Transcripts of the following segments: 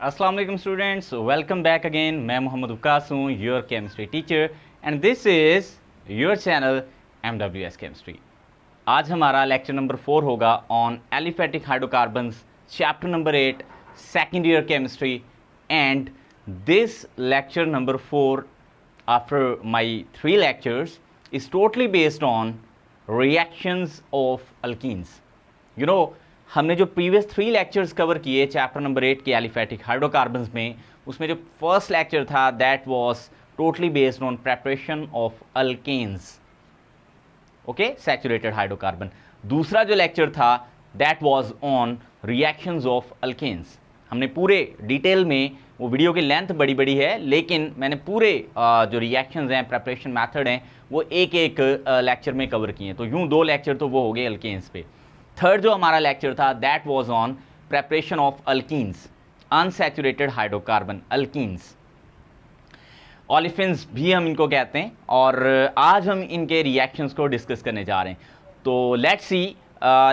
अस्सलाम वालेकुम students, welcome back again. मैं मोहम्मद उक्कास हूँ, your chemistry teacher, and this is your channel MWS chemistry. आज हमारा लेक्चर नंबर 4 होगा on aliphatic hydrocarbons, chapter number 8, second year chemistry. And this lecture number 4 after my 3 lectures is totally based on reactions of alkenes. You know, हमने जो previous 3 lectures cover किए chapter number 8 के aliphatic hydrocarbons में, उसमें जो first lecture था that was totally based on preparation of alkanes, okay, saturated hydrocarbon. दूसरा जो लेक्चर था that was on reactions of alkanes. हमने पूरे डिटेल में, वो वीडियो की लेंथ बड़ी बड़ी है लेकिन मैंने पूरे जो रिएक्शंस हैं, प्रेपरेशन मेथड हैं, वो एक एक लेक्चर में कवर किए हैं। तो यूँ 2 लेक्चर तो वो हो गए अल्केन्स पे। थर्ड जो हमारा लेक्चर था that was on preparation of alkenes, unsaturated hydrocarbon, alkenes, olefins भी हम इनको कहते हैं। और आज हम इनके रिएक्शंस को डिस्कस करने जा रहे हैं। तो लेट्स सी,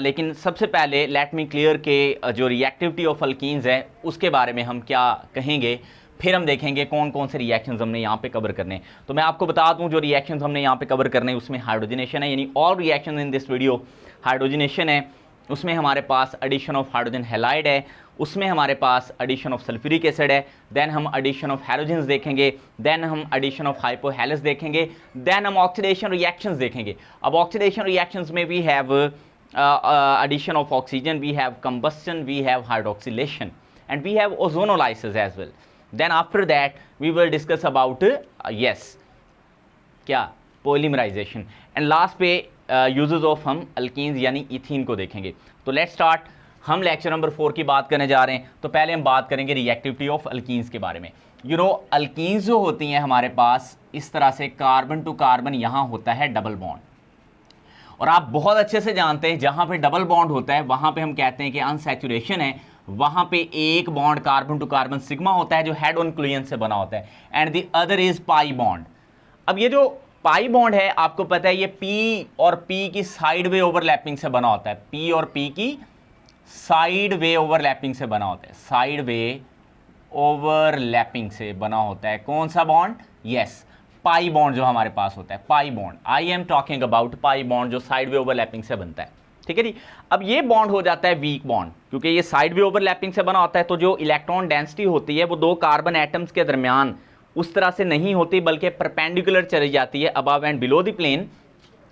लेकिन सबसे पहले लेट मी क्लियर के जो रिएक्टिविटी ऑफ अल्कीन्स है उसके बारे में हम क्या कहेंगे, फिर हम देखेंगे कौन कौन से रिएक्शंस हमने यहाँ पे कवर करने हैं। तो मैं आपको बता दूँ जो रिएक्शंस हमने यहाँ पे कवर करने हैं उसमें हाइड्रोजनेशन है, यानी all reaction in this video hydrogenation है। उसमें हमारे पास एडिशन ऑफ हाइड्रोजन हैलाइड है, उसमें हमारे पास एडिशन ऑफ सल्फ्यूरिक एसिड है, देन हम एडिशन ऑफ हैलोजेंस देखेंगे, देन हम एडिशन ऑफ हाइपोहेलस देखेंगे, देन हम ऑक्सीडेशन रिएक्शंस देखेंगे। अब ऑक्सीडेशन रिएक्शंस में we have addition of oxygen, we have combustion, we have hydroxylation, and we have ozonolysis as well. Then after that we will discuss about क्या polymerization, and last पे uses of हम alkenes यानी ethene को देखेंगे। तो let's start, हम lecture number 4 की बात करने जा रहे हैं। तो पहले हम बात करेंगे रिएक्टिविटी ऑफ अल्कीन्स के बारे में। यू नो, अल्कीन्स जो होती हैं हमारे पास इस तरह से कार्बन टू कार्बन यहाँ होता है डबल बॉन्ड, और आप बहुत अच्छे से जानते हैं जहाँ पे डबल बॉन्ड होता है वहाँ पे हम कहते हैं कि अनसैचुरेशन है। वहाँ पे एक bond carbon to carbon sigma होता है जो हेड ऑन क्लूएंस से बना होता है, and the other is pi bond. अब ये जो पाई बॉन्ड है आपको पता है ये P और P की साइड वे ओवरलैपिंग से बना होता है। P और P की साइड वे ओवरलैपिंग से बना होता है, साइड वे ओवरलैपिंग से बना होता है। कौन सा बॉन्ड? यस, पाई बॉन्ड जो हमारे पास होता है, pi bond. I am talking about pi bond जो साइड वे ओवरलैपिंग से बनता है, ठीक है जी। अब ये बॉन्ड हो जाता है वीक बॉन्ड, क्योंकि ये साइड वे ओवरलैपिंग से बना होता है। तो जो इलेक्ट्रॉन डेंसिटी होती है वो 2 कार्बन एटम्स के दरमियान उस तरह से नहीं होती बल्कि परपेंडिकुलर चली जाती है, above and below the plane.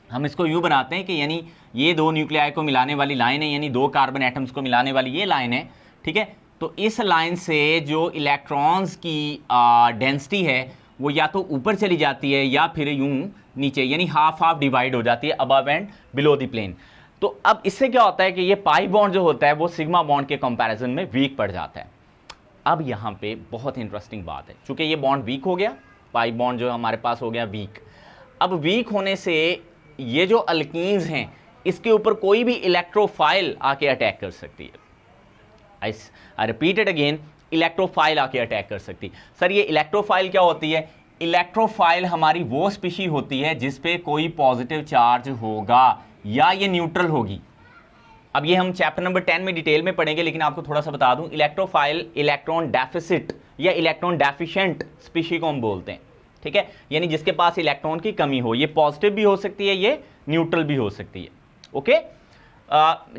हम इसको यूँ बनाते हैं कि यानी ये 2 न्यूक्लियाई को मिलाने वाली लाइन है, यानी 2 कार्बन एटम्स को मिलाने वाली ये लाइन है, ठीक है। तो इस लाइन से जो इलेक्ट्रॉन्स की डेंसिटी है वो या तो ऊपर चली जाती है या फिर यूं नीचे, यानी हाफ हाफ डिवाइड हो जाती है above and below the plane. तो अब इससे क्या होता है कि ये पाई बॉन्ड जो होता है वो सिग्मा बॉन्ड के कंपैरिजन में वीक पड़ जाता है। अब यहाँ पे बहुत इंटरेस्टिंग बात है, चूंकि ये बॉन्ड वीक हो गया, पाई बॉन्ड जो हमारे पास हो गया वीक। अब वीक होने से ये जो अल्कीन्स हैं इसके ऊपर कोई भी इलेक्ट्रोफाइल आके अटैक कर सकती है। I repeat it again, electrophile आके अटैक कर सकती। सर ये इलेक्ट्रोफाइल क्या होती है? इलेक्ट्रोफाइल हमारी वो स्पीशी होती है जिस पे कोई पॉजिटिव चार्ज होगा या ये न्यूट्रल होगी। अब ये हम चैप्टर नंबर 10 में डिटेल में पढ़ेंगे, लेकिन आपको थोड़ा सा बता दूं, इलेक्ट्रोफाइल इलेक्ट्रॉन डेफिसिट या इलेक्ट्रॉन डेफिशिएंट स्पीशी को हम बोलते हैं, ठीक है। यानी जिसके पास इलेक्ट्रॉन की कमी हो, ये पॉजिटिव भी हो सकती है, ये न्यूट्रल भी हो सकती है, ओके।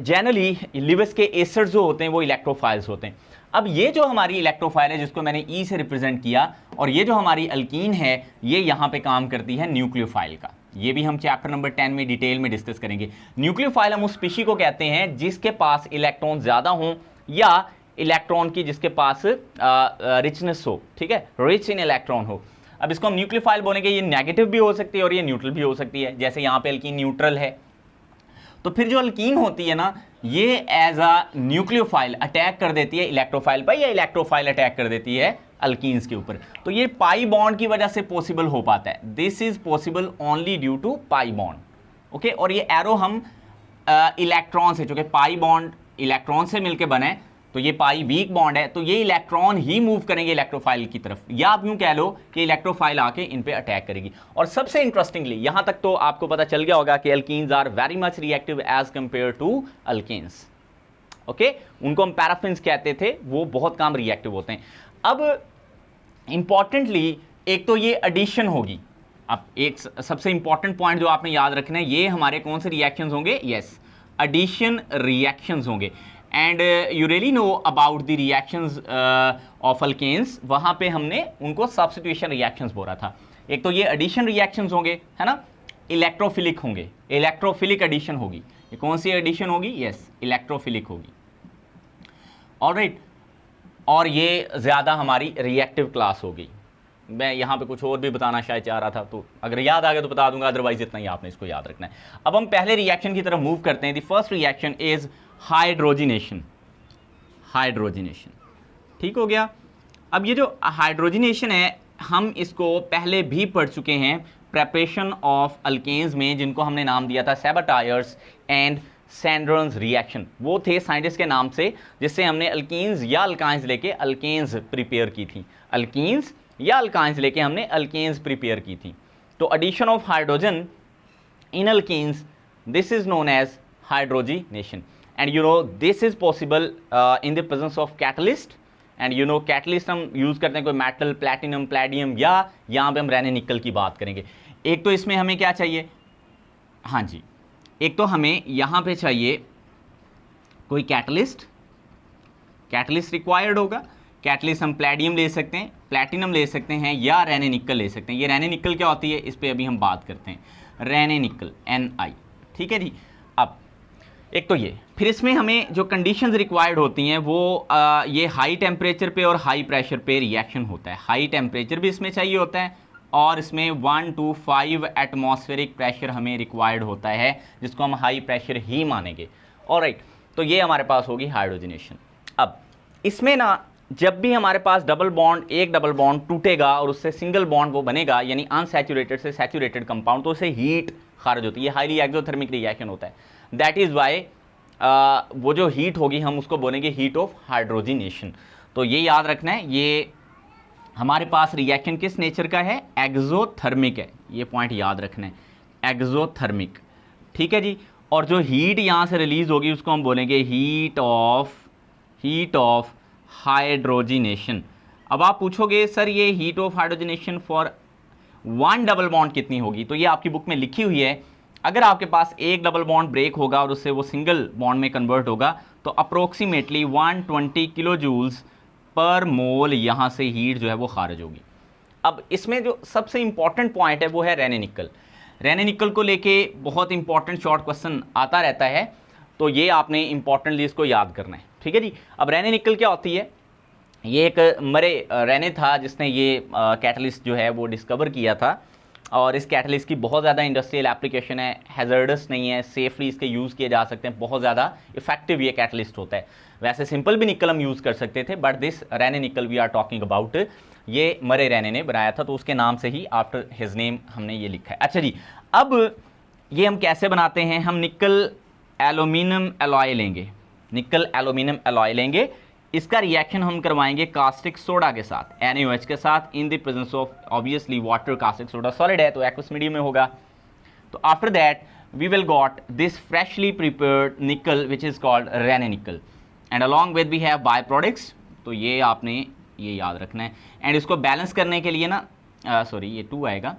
जनरली लिविस के एसिड्स जो होते हैं वो इलेक्ट्रोफाइल्स होते हैं। अब ये जो हमारी इलेक्ट्रोफाइल है जिसको मैंने ई से रिप्रेजेंट किया, और ये जो हमारी अल्कीन है ये यहाँ पे काम करती है न्यूक्लियोफाइल का। ये भी हम चैप्टर नंबर 10 में डिटेल में डिस्कस करेंगे। न्यूक्लियोफाइल हम उस स्पीशी को कहते हैं जिसके पास इलेक्ट्रॉन ज़्यादा हों या इलेक्ट्रॉन की जिसके पास रिचनेस हो, ठीक है, रिच इन इलेक्ट्रॉन हो। अब इसको हम न्यूक्लियोफाइल बोलेंगे। ये नेगेटिव भी हो सकती है और ये न्यूट्रल भी हो सकती है। जैसे यहाँ पे अल्कीन न्यूट्रल है, तो फिर जो अल्कीन होती है ना ये एज अ न्यूक्लियोफाइल अटैक कर देती है इलेक्ट्रोफाइल पर, या इलेक्ट्रोफाइल अटैक कर देती है अल्कीन्स के ऊपर। तो ये पाई बॉन्ड की वजह से पॉसिबल हो पाता है। This is possible only due to pi bond, okay. और ये एरो हम इलेक्ट्रॉन से, चूंकि पाई बॉन्ड इलेक्ट्रॉन से मिलकर बने तो ये पाई वीक बॉन्ड है, तो ये इलेक्ट्रॉन ही मूव करेंगे इलेक्ट्रोफाइल की तरफ, या आप यूं कह लो कि इलेक्ट्रोफाइल आके इन पे अटैक करेगी। और सबसे इंटरेस्टिंगली यहां तक तो आपको पता चल गया होगा कि alkenes are very much reactive as compare to alkanes. Okay, उनको हम पैराफिन्स कहते थे, वो बहुत कम रिएक्टिव होते हैं। अब इंपॉर्टेंटली एक तो ये एडिशन होगी। अब एक सबसे इंपॉर्टेंट पॉइंट जो आपने याद रखना है, ये हमारे कौन से रिएक्शंस होंगे? यस, एडिशन रिएक्शंस होंगे। And you really know about the reactions of alkanes, वहां पे हमने उनको सब्स्टिट्यूशन रिएक्शंस बोला था। एक तो ये एडिशन रिएक्शंस होंगे, है ना, इलेक्ट्रोफिलिक होंगे, इलेक्ट्रोफिलिक एडिशन होगी। ये कौन सी एडिशन होगी? यस, इलेक्ट्रोफिलिक होगी। ऑलराइट, और ये ज़्यादा हमारी रिएक्टिव क्लास होगी। मैं यहाँ पे कुछ और भी बताना शायद चाह रहा था, तो अगर याद आ गया तो बता दूंगा, अदरवाइज इतना ही आपने इसको याद रखना है। अब हम पहले रिएक्शन की तरफ मूव करते हैं। The first reaction is hydrogenation. Hydrogenation, ठीक हो गया। अब ये जो हाइड्रोजिनेशन है, हम इसको पहले भी पढ़ चुके हैं प्रेपरेशन ऑफ अल्केन्स में, जिनको हमने नाम दिया था सेबाटायर्स एंड सैंड्रन्स रिएक्शन। वो थे साइंटिस्ट के नाम से, जिससे हमने अल्कीन्स या अल्काइंस लेके अल्केन्स प्रिपेयर की थी। अल्कीन्स या अल्काइंस लेके हमने अल्केन्स प्रिपेयर की थी। तो addition of hydrogen in alkenes, this is known as hydrogenation. And you know this is possible in the presence of catalyst. And you know catalyst हम use करते हैं कोई मेटल, प्लैटिनम, पैलेडियम, या यहाँ पे हम रेने निकल की बात करेंगे। एक तो इसमें हमें क्या चाहिए? हाँ जी, एक तो हमें यहाँ पे चाहिए कोई कैटलिस्ट, कैटलिस्ट रिक्वायर्ड होगा। कैटलिस्ट हम पैलेडियम ले सकते हैं, प्लैटिनम ले सकते हैं, या रेने निकल ले सकते हैं। ये रेने निकल क्या होती है, इस पर अभी हम बात करते हैं। रेने निकल, Ni, ठीक है जी। अब एक तो ये, फिर इसमें हमें जो कंडीशंस रिक्वायर्ड होती हैं वो ये हाई टेम्परेचर पे और हाई प्रेशर पे रिएक्शन होता है। हाई टेम्परेचर भी इसमें चाहिए होता है, और इसमें 1 to 5 एटमॉस्फेरिक प्रेशर हमें रिक्वायर्ड होता है, जिसको हम हाई प्रेशर ही मानेंगे। ऑलराइट, तो ये हमारे पास होगी हाइड्रोजनेशन। अब इसमें ना, जब भी हमारे पास डबल बॉन्ड, एक डबल बॉन्ड टूटेगा और उससे सिंगल बॉन्ड वो बनेगा, यानी अनसैचुरेटेड से सैचुरेटेड कंपाउंड, तो उससे हीट खारिज होती है। हाईली एक्सोथर्मिक रिएक्शन होता है। दैट इज़ वाई वो जो हीट होगी हम उसको बोलेंगे हीट ऑफ हाइड्रोजिनेशन। तो ये याद रखना है, ये हमारे पास रिएक्शन किस नेचर का है? एक्सोथर्मिक है। ये पॉइंट याद रखना है, एक्सोथर्मिक, ठीक है जी। और जो हीट यहाँ से रिलीज होगी उसको हम बोलेंगे हीट ऑफ हाइड्रोजिनेशन। अब आप पूछोगे सर ये heat of hydrogenation for 1 double bond कितनी होगी? तो ये आपकी बुक में लिखी हुई है। अगर आपके पास एक डबल बॉन्ड ब्रेक होगा और उससे वो सिंगल बॉन्ड में कन्वर्ट होगा, तो अप्रोक्सीमेटली 120 किलो जूल्स पर मोल यहाँ से हीट जो है वो खारिज होगी। अब इसमें जो सबसे इंपॉर्टेंट पॉइंट है वो है रेने निकल। रेने निकल को लेके बहुत इंपॉर्टेंट शॉर्ट क्वेश्चन आता रहता है, तो ये आपने इंपॉर्टेंटली इसको याद करना है, ठीक है जी। अब रेने निकल क्या होती है? ये एक मरे रेने था जिसने ये कैटलिस्ट जो है वो डिस्कवर किया था, और इस कैटलिस्ट की बहुत ज़्यादा इंडस्ट्रियल एप्लीकेशन है, हैज़र्डस नहीं है, सेफली इसके यूज़ किए जा सकते हैं, बहुत ज़्यादा इफेक्टिव ये कैटलिस्ट होता है। वैसे सिंपल भी निकल हम यूज़ कर सकते थे, बट दिस रेने निकल वी आर टॉकिंग अबाउट, ये मरे रेने ने बनाया था, तो उसके नाम से ही आफ्टर हिज नेम हमने ये लिखा है। अच्छा जी, अब ये हम कैसे बनाते हैं? हम निकल एल्यूमिनियम एलॉय लेंगे, निकल एल्यूमिनियम एलॉय लेंगे। इसका रिएक्शन हम करवाएंगे कास्टिक सोडा के साथ, NaOH के साथ, in the presence of obviously water. Caustic soda solid है तो एक्वस मीडियम में होगा। तो after that we will got this freshly prepared nickel which is called Raney nickel, and along with we have by products. तो ये आपने ये याद रखना है। एंड इसको बैलेंस करने के लिए ना, सॉरी ये 2 आएगा,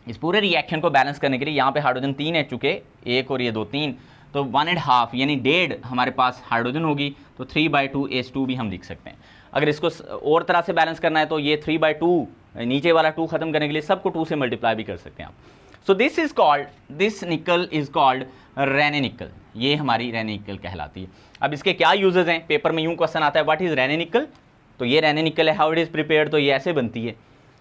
इस पूरे रिएक्शन को बैलेंस करने के लिए यहाँ पे हाइड्रोजन 3 है चुके, एक और ये 2 3, तो 1.5 यानी 1.5 हमारे पास हाइड्रोजन होगी, तो 3/2 H2 भी हम लिख सकते हैं। अगर इसको और तरह से बैलेंस करना है तो ये 3/2, नीचे वाला 2 खत्म करने के लिए सबको 2 से मल्टीप्लाई भी कर सकते हैं आप। सो दिस इज कॉल्ड, दिस निकल इज कॉल्ड रेने निकल। ये हमारी रेने निकल कहलाती है। अब इसके क्या यूजेस हैं? पेपर में यूँ क्वेश्चन आता है व्हाट इज रेने निकल, तो ये रेने निकल है। हाउ इट इज़ प्रिपेयर्ड, तो ये ऐसे बनती है।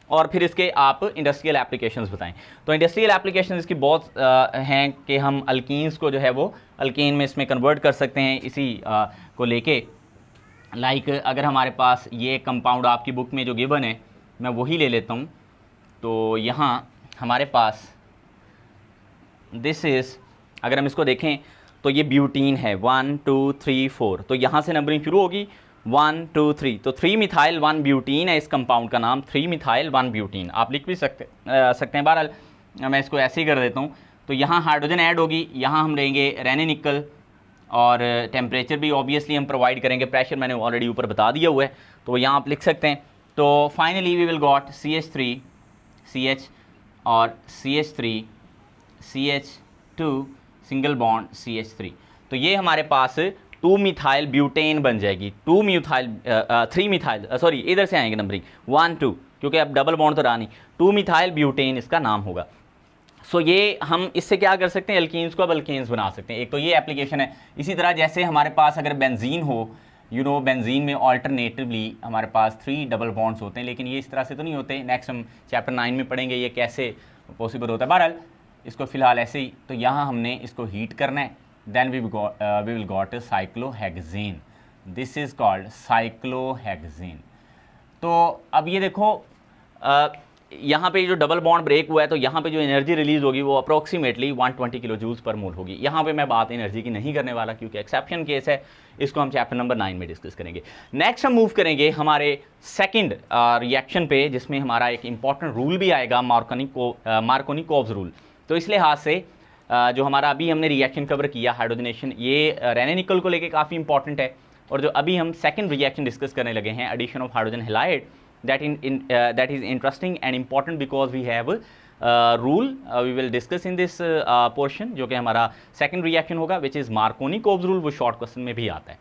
और फिर इसके आप इंडस्ट्रियल एप्लीकेशंस बताएं। तो इंडस्ट्रियल एप्लीकेशंस इसकी बहुत हैं कि हम अल्कीन्स को जो है वो अल्कीन में इसमें कन्वर्ट कर सकते हैं, इसी को लेके। लाइक अगर हमारे पास ये कंपाउंड आपकी बुक में जो गिवन है, मैं वही ले लेता हूँ। तो यहाँ हमारे पास दिस इज़, अगर हम इसको देखें तो ये ब्यूटीन है, 1 2 3 4, तो यहाँ से नंबरिंग शुरू होगी 1 2 3, तो 3 मिथाइल 1 ब्यूटीन है इस कंपाउंड का नाम, 3 मिथाइल 1 ब्यूटीन। आप लिख भी सकते हैं। बहरहाल मैं इसको ऐसे ही कर देता हूँ। तो यहाँ हाइड्रोजन ऐड होगी, यहाँ हम लेंगे रेने निकल, और टेम्परेचर भी ऑब्वियसली हम प्रोवाइड करेंगे, प्रेशर मैंने ऑलरेडी ऊपर बता दिया हुआ है, तो यहाँ आप लिख सकते हैं। तो finally we will got CH3 CH और CH3 CH2 single bond CH3। तो ये हमारे पास 2 मिथाइल ब्यूटेन बन जाएगी, 3 मिथाइल सॉरी इधर से आएंगे नंबरिंग 1 2, क्योंकि अब डबल बॉन्ड तो रहा नहीं, 2 मिथाइल ब्यूटेन इसका नाम होगा। सो ये हम इससे क्या कर सकते हैं, एल्कीन्स को अब एल्केन्स बना सकते हैं। एक तो ये एप्लीकेशन है। इसी तरह जैसे हमारे पास अगर बेंजीन हो, बेंजीन में ऑल्टरनेटिवली हमारे पास 3 डबल बॉन्ड्स होते हैं, लेकिन ये इस तरह से तो नहीं होते। नेक्स्ट हम चैप्टर 9 में पढ़ेंगे ये कैसे पॉसिबल होता है। बहरहाल इसको फिलहाल ऐसे ही, तो यहाँ हमने इसको हीट करना है, then we will got cyclohexane. This is called cyclohexane. तो अब ये देखो यहाँ पे जो डबल बॉन्ड ब्रेक हुआ है, तो यहाँ पे जो एनर्जी रिलीज होगी वो अप्रोक्सीमेटली 120 किलो जूल्स पर मोल होगी। यहाँ पे मैं बात एनर्जी की नहीं करने वाला क्योंकि एक्सेप्शन केस है, इसको हम चैप्टर नंबर 9 में डिस्कस करेंगे। नेक्स्ट हम मूव करेंगे हमारे सेकंड रिएक्शन पे, जिसमें हमारा एक इंपॉर्टेंट रूल भी आएगा, मार्कोनी-कोव्स रूल। तो इस लिहाज से जो हमारा अभी हमने रिएक्शन कवर किया हाइड्रोजनेशन, ये रेने निकल को लेके काफ़ी इंपॉर्टेंट है। और जो अभी हम सेकंड रिएक्शन डिस्कस करने लगे हैं, addition of hydrogen halide, that is interesting and important because we have rule we will discuss in this portion, जो कि हमारा सेकंड रिएक्शन होगा, which is मार्कोनी-कोव्स रूल। वो शॉर्ट क्वेश्चन में भी आता है,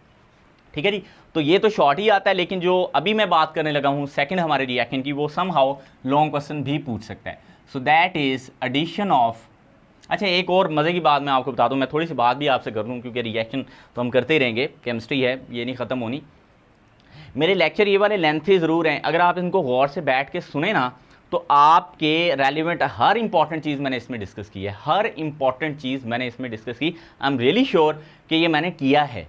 ठीक है जी। तो ये तो शॉर्ट ही आता है, लेकिन जो अभी मैं बात करने लगा हूँ सेकंड हमारे रिएक्शन की, वो समहाउ लॉन्ग क्वेश्चन भी पूछ सकता है। So that is addition of. अच्छा, एक और मज़े की बात मैं आपको बता दूँ, मैं थोड़ी सी बात भी आपसे कर दूँ क्योंकि रिएक्शन तो हम करते ही रहेंगे, केमिस्ट्री है, ये नहीं ख़त्म होनी। मेरे लेक्चर ये वाले लेंथी ज़रूर हैं, अगर आप इनको गौर से बैठ के सुने ना, तो आपके रेलिवेंट हर इंपॉर्टेंट चीज़ मैंने इसमें डिस्कस की है, हर इंपॉर्टेंट चीज़ मैंने इसमें डिस्कस की। आई एम रियली श्योर कि ये मैंने किया है,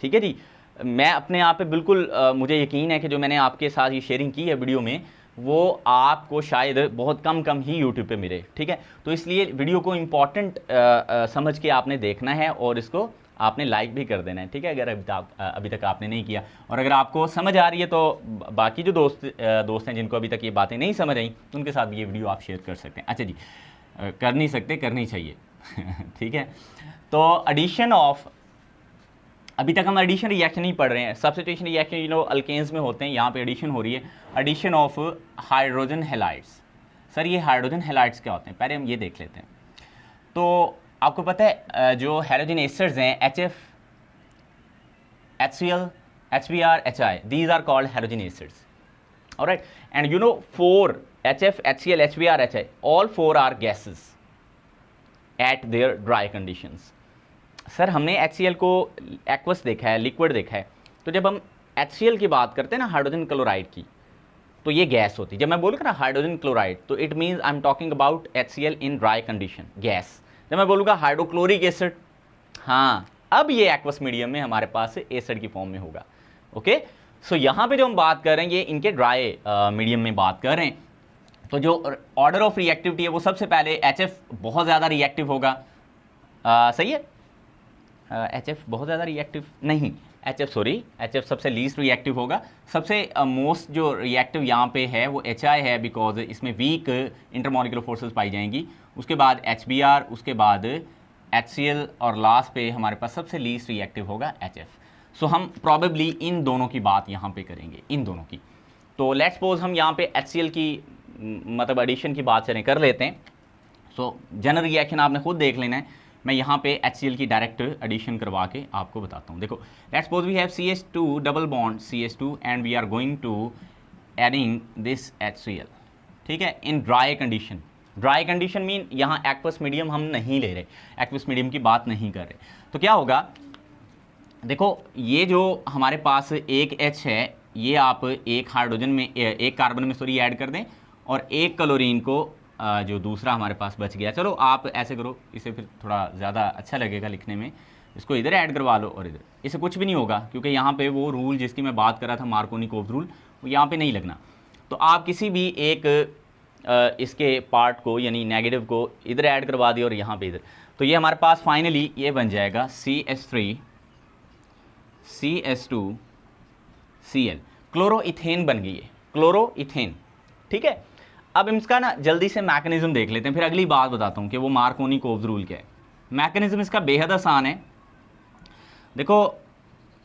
ठीक है जी। मैं अपने आप पे बिल्कुल मुझे यकीन है कि जो मैंने आपके साथ ये शेयरिंग की है वीडियो में, वो आपको शायद बहुत कम ही यूट्यूब पे मिले, ठीक है। तो इसलिए वीडियो को इम्पॉर्टेंट समझ के आपने देखना है और इसको आपने लाइक भी कर देना है, ठीक है, अगर अभी तक आपने नहीं किया। और अगर आपको समझ आ रही है तो बाकी जो दोस्त हैं जिनको अभी तक ये बातें नहीं समझ आई, उनके साथ भी ये वीडियो आप शेयर कर सकते हैं। अच्छा जी, कर नहीं सकते, करनी चाहिए ठीक है। तो एडिशन ऑफ, अभी तक हम एडिशन रिएक्शन नहीं पढ़ रहे हैं, सब्स्टिट्यूशन रिएक्शन अल्केन्स में होते हैं, यहाँ पे एडिशन हो रही है, addition of hydrogen halides. Sir ये हाइड्रोजन हैलाइड्स क्या होते हैं, पहले हम ये देख लेते हैं। तो आपको पता है जो हाइड्रोजन एस्टर्स हैं, HF, HCl, HBr, HI, these are called halogen acids, all right, and 4 HF, HCl, HBr, HI, all 4 are gases at their dry conditions। Sir हमने HCl को एक्वस देखा है, लिक्विड देखा है, तो जब हम HCl की बात करते हैं ना, हाइड्रोजन क्लोराइड की, तो ये गैस होती है। जब मैं बोलूँगा ना हाइड्रोजन क्लोराइड, तो it means I am talking about HCl in dry condition, gas. जब मैं बोलूँगा हाइड्रोक्लोरिक एसिड, हाँ, अब ये एक्वस मीडियम में हमारे पास एसिड की फॉर्म में होगा, ओके। सो यहाँ पे जो हम बात कर रहे हैं, ये इनके ड्राई मीडियम में बात कर रहे हैं। तो जो ऑर्डर ऑफ रिएक्टिविटी है, वो सबसे पहले HF बहुत ज़्यादा रिएक्टिव होगा, सही है। HF बहुत ज़्यादा रिएक्टिव नहीं, HF सबसे लीस्ट रिएक्टिव होगा। सबसे मोस्ट जो रिएक्टिव यहाँ पे है वो HI है, बिकॉज इसमें वीक इंटरमॉलिक्यूलर फोर्सेस पाई जाएंगी। उसके बाद HBr, उसके बाद HCl, और लास्ट पे हमारे पास सबसे लीस्ट रिएक्टिव होगा HF। सो हम प्रॉबेबली इन दोनों की बात यहाँ पे करेंगे, इन दोनों की। तो लेट्स सपोज हम यहाँ पे HCl की मतलब एडिशन की बात कर लेते हैं। सो जनरल रिएक्शन आपने खुद देख लेना है, मैं यहाँ पे HCl की डायरेक्ट एडिशन करवा के आपको बताता हूँ। देखो, let's suppose we have CH2 double bond CH2 and we are going to adding this HCl, ठीक है, in dry condition. Dry condition mean यहाँ एक्वस मीडियम हम नहीं ले रहे, एक्वस मीडियम की बात नहीं कर रहे। तो क्या होगा, देखो ये जो हमारे पास एक H है, ये आप एक हाइड्रोजन में, एक कार्बन में सॉरी ऐड कर दें, और एक क्लोरीन को जो दूसरा हमारे पास बच गया, चलो आप ऐसे करो, इसे फिर थोड़ा ज़्यादा अच्छा लगेगा लिखने में, इसको इधर ऐड करवा लो और इधर, इससे कुछ भी नहीं होगा क्योंकि यहाँ पे वो रूल जिसकी मैं बात कर रहा था, मार्कोनी-कोव्स रूल, वो यहाँ पे नहीं लगना। तो आप किसी भी एक इसके पार्ट को यानी नेगेटिव को इधर ऐड करवा दिए और यहाँ पे इधर, तो ये हमारे पास फाइनली ये बन जाएगा CH3 CH2 Cl, क्लोरोइथेन बन गई है, क्लोरोइथेन, ठीक है। अब इसका ना जल्दी से मैकेनिज्म देख लेते हैं, फिर अगली बात बताता हूँ कि वो मार्कोनी-कोव्स रूल क्या है। मैकेनिज्म इसका बेहद आसान है। देखो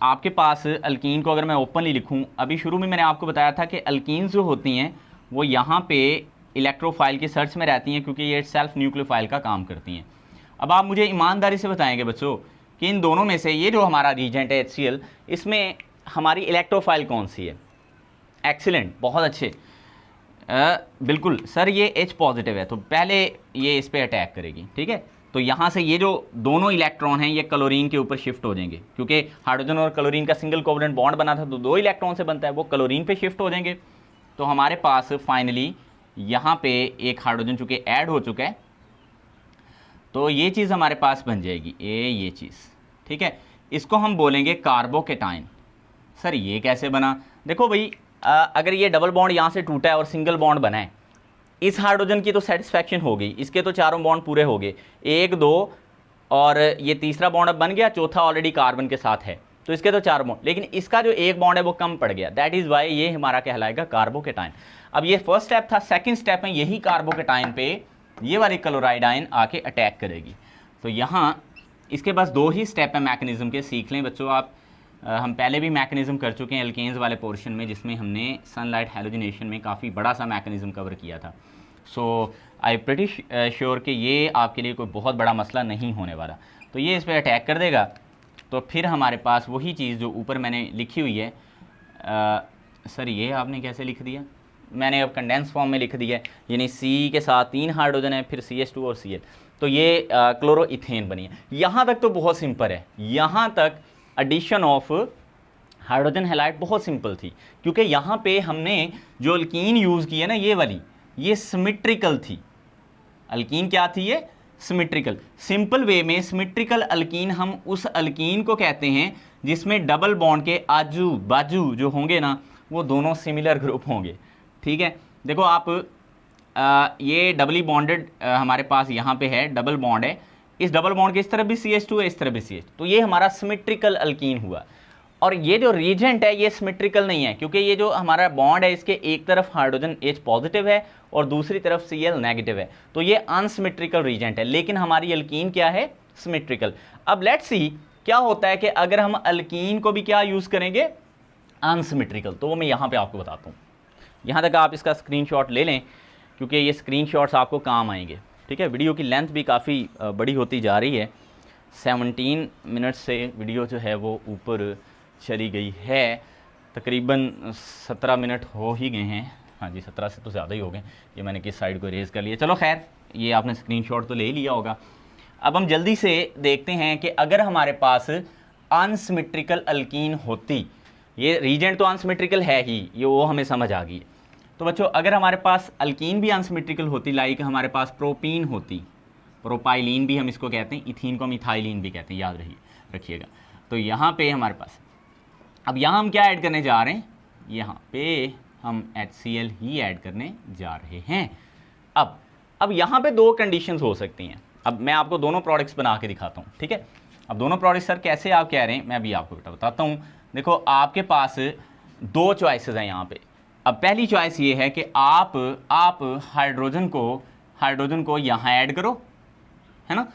आपके पास अल्कीन को अगर मैं ओपनली लिखूं, अभी शुरू में मैंने आपको बताया था कि अल्कीन्स जो होती हैं वो यहाँ पे इलेक्ट्रोफाइल की सर्च में रहती हैं क्योंकि ये सेल्फ न्यूक्लियोफाइल का काम करती हैं। अब आप मुझे ईमानदारी से बताएंगे बच्चों कि इन दोनों में से ये जो हमारा रीजेंट है HCl, इसमें हमारी इलेक्ट्रोफाइल कौन सी है? एक्सीलेंट, बहुत अच्छे। बिल्कुल सर, ये H पॉजिटिव है, तो पहले ये इस पर अटैक करेगी, ठीक है। तो यहाँ से ये जो दोनों इलेक्ट्रॉन हैं ये क्लोरीन के ऊपर शिफ्ट हो जाएंगे, क्योंकि हाइड्रोजन और क्लोरीन का सिंगल कोवेलेंट बॉन्ड बना था, तो 2 इलेक्ट्रॉन से बनता है, वो क्लोरीन पे शिफ्ट हो जाएंगे। तो हमारे पास फाइनली यहाँ पे एक हाइड्रोजन चूँकि ऐड हो चुका है, तो ये चीज़ हमारे पास बन जाएगी ये चीज़, ठीक है। इसको हम बोलेंगे कार्बोकेटाइन। सर ये कैसे बना? देखो भाई, अगर ये डबल बॉन्ड यहाँ से टूटा है और सिंगल बॉन्ड बना है, इस हाइड्रोजन की तो सेटिस्फैक्शन हो गई, इसके तो चारों बॉन्ड पूरे हो गए, 1 2 और ये तीसरा बॉन्ड अब बन गया, चौथा ऑलरेडी कार्बन के साथ है, तो इसके तो 4 बॉन्ड, लेकिन इसका जो एक बॉन्ड है वो कम पड़ गया, दैट इज़ वाई ये हमारा कहलाएगा कार्बोकेटाइन। अब ये फर्स्ट स्टेप था, सेकंड स्टेप में यही कार्बोकेटाइन पे ये वाली क्लोराइड आयन आके अटैक करेगी। तो यहाँ इसके पास 2 ही स्टेप है मैकेनिज्म के, सीख लें बच्चों आप। हम पहले भी मैकेनिज्म कर चुके हैं एल्केन्स वाले पोर्शन में, जिसमें हमने सनलाइट हैलोजिनेशन में काफ़ी बड़ा सा मैकेनिज्म कवर किया था। सो आई प्रिटी श्योर कि ये आपके लिए कोई बहुत बड़ा मसला नहीं होने वाला। तो ये इस पर अटैक कर देगा, तो फिर हमारे पास वही चीज़ जो ऊपर मैंने लिखी हुई है। सर ये आपने कैसे लिख दिया? मैंने अब कंडेंस फॉर्म में लिख दिया है, यानी C के साथ 3 हाइड्रोजन है, फिर CH2 और Cl, तो ये क्लोरोइथेन बनी है। यहाँ तक तो बहुत सिंपल है, यहाँ तक एडिशन ऑफ हाइड्रोजन हैलाइड बहुत सिंपल थी, क्योंकि यहाँ पे हमने जो अल्कीन यूज़ की है ना, ये वाली, ये सिमेट्रिकल थी। अल्कीन क्या थी? ये सिमेट्रिकल। सिंपल वे में सिमेट्रिकल अल्कीन हम उस अल्कीन को कहते हैं जिसमें डबल बॉन्ड के आजू बाजू जो होंगे ना, वो दोनों सिमिलर ग्रुप होंगे, ठीक है। देखो आप ये डबली बॉन्डेड हमारे पास यहाँ पे है, डबल बॉन्ड है, इस डबल बॉन्ड के इस तरफ भी CH2 है, इस तरफ भी CH, तो ये हमारा सिमेट्रिकल अल्कीन हुआ। और ये जो रीजेंट है ये सिमेट्रिकल नहीं है, क्योंकि ये जो हमारा बॉन्ड है इसके एक तरफ हाइड्रोजन H पॉजिटिव है और दूसरी तरफ Cl नेगेटिव है, तो ये अनसिमेट्रिकल रीजेंट है। लेकिन हमारी अल्कीन क्या है? सिमेट्रिकल। अब लेट्स सी क्या होता है कि अगर हम अल्कीन को भी क्या यूज़ करेंगे? अनसिमेट्रिकल। तो वो मैं यहाँ पर आपको बताता हूँ। यहाँ तक आप इसका स्क्रीनशॉट ले लें, क्योंकि ये स्क्रीनशॉट्स आपको काम आएंगे, ठीक है। वीडियो की लेंथ भी काफ़ी बड़ी होती जा रही है, 17 मिनट से वीडियो जो है वो ऊपर चली गई है, तकरीबन 17 मिनट हो ही गए हैं। हाँ जी, 17 से तो ज़्यादा ही हो गए। ये मैंने किस साइड को इरेज कर लिया, चलो खैर, ये आपने स्क्रीनशॉट तो ले लिया होगा। अब हम जल्दी से देखते हैं कि अगर हमारे पास अनसिमेट्रिकल अल्कीन होती, ये रीजेंट तो अनसिमेट्रिकल है ही, ये वो हमें समझ आ गई। तो बच्चों अगर हमारे पास अल्कीन भी अनसिमेट्रिकल होती, लाइक हमारे पास प्रोपीन होती, प्रोपाइलीन भी हम इसको कहते हैं, इथीन को हम इथाइलिन भी कहते हैं, याद रखिएगा। तो यहाँ पे हमारे पास, अब यहाँ हम क्या ऐड करने जा रहे हैं? यहाँ पे हम HCl ही ऐड करने जा रहे हैं। अब यहाँ पे 2 कंडीशंस हो सकती हैं। अब मैं आपको दोनों प्रोडक्ट्स बना के दिखाता हूँ, ठीक है। अब दोनों प्रोडक्ट्स सर कैसे आप कह रहे हैं, मैं अभी आपको बेटा बताता हूँ। देखो आपके पास 2 चॉइसेस हैं यहाँ पे। अब पहली चॉइस ये है कि आप हाइड्रोजन को यहाँ ऐड करो, है ना,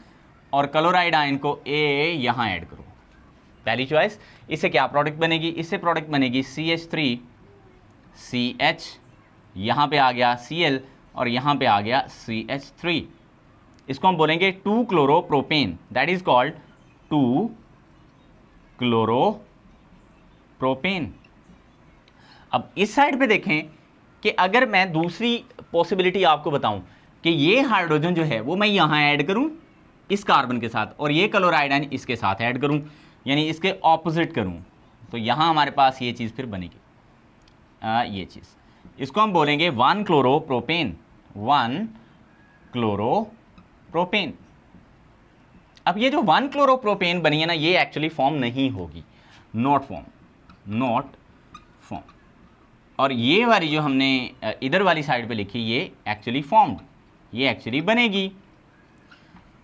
और क्लोराइड आयन को यहाँ ऐड करो, पहली चॉइस। इससे क्या प्रोडक्ट बनेगी? इससे प्रोडक्ट बनेगी CH3 CH, यहाँ पे आ गया Cl और यहाँ पे आ गया CH3। इसको हम बोलेंगे 2-क्लोरोप्रोपेन, दैट इज कॉल्ड 2-क्लोरोप्रोपेन। अब इस साइड पे देखें कि अगर मैं दूसरी पॉसिबिलिटी आपको बताऊं कि ये हाइड्रोजन जो है वो मैं यहाँ ऐड करूं इस कार्बन के साथ, और ये क्लोराइड आयन इसके साथ ऐड करूं, यानी इसके ऑपोजिट करूं, तो यहाँ हमारे पास ये चीज़ फिर बनेगी, ये चीज़। इसको हम बोलेंगे 1-क्लोरोप्रोपेन, 1-क्लोरोप्रोपेन। अब ये जो 1-क्लोरोप्रोपेन बनी है ना, ये एक्चुअली फॉर्म नहीं होगी, नॉट फॉर्म। और ये वाली जो हमने इधर वाली साइड पे लिखी, ये एक्चुअली फॉर्म्ड, ये एक्चुअली बनेगी।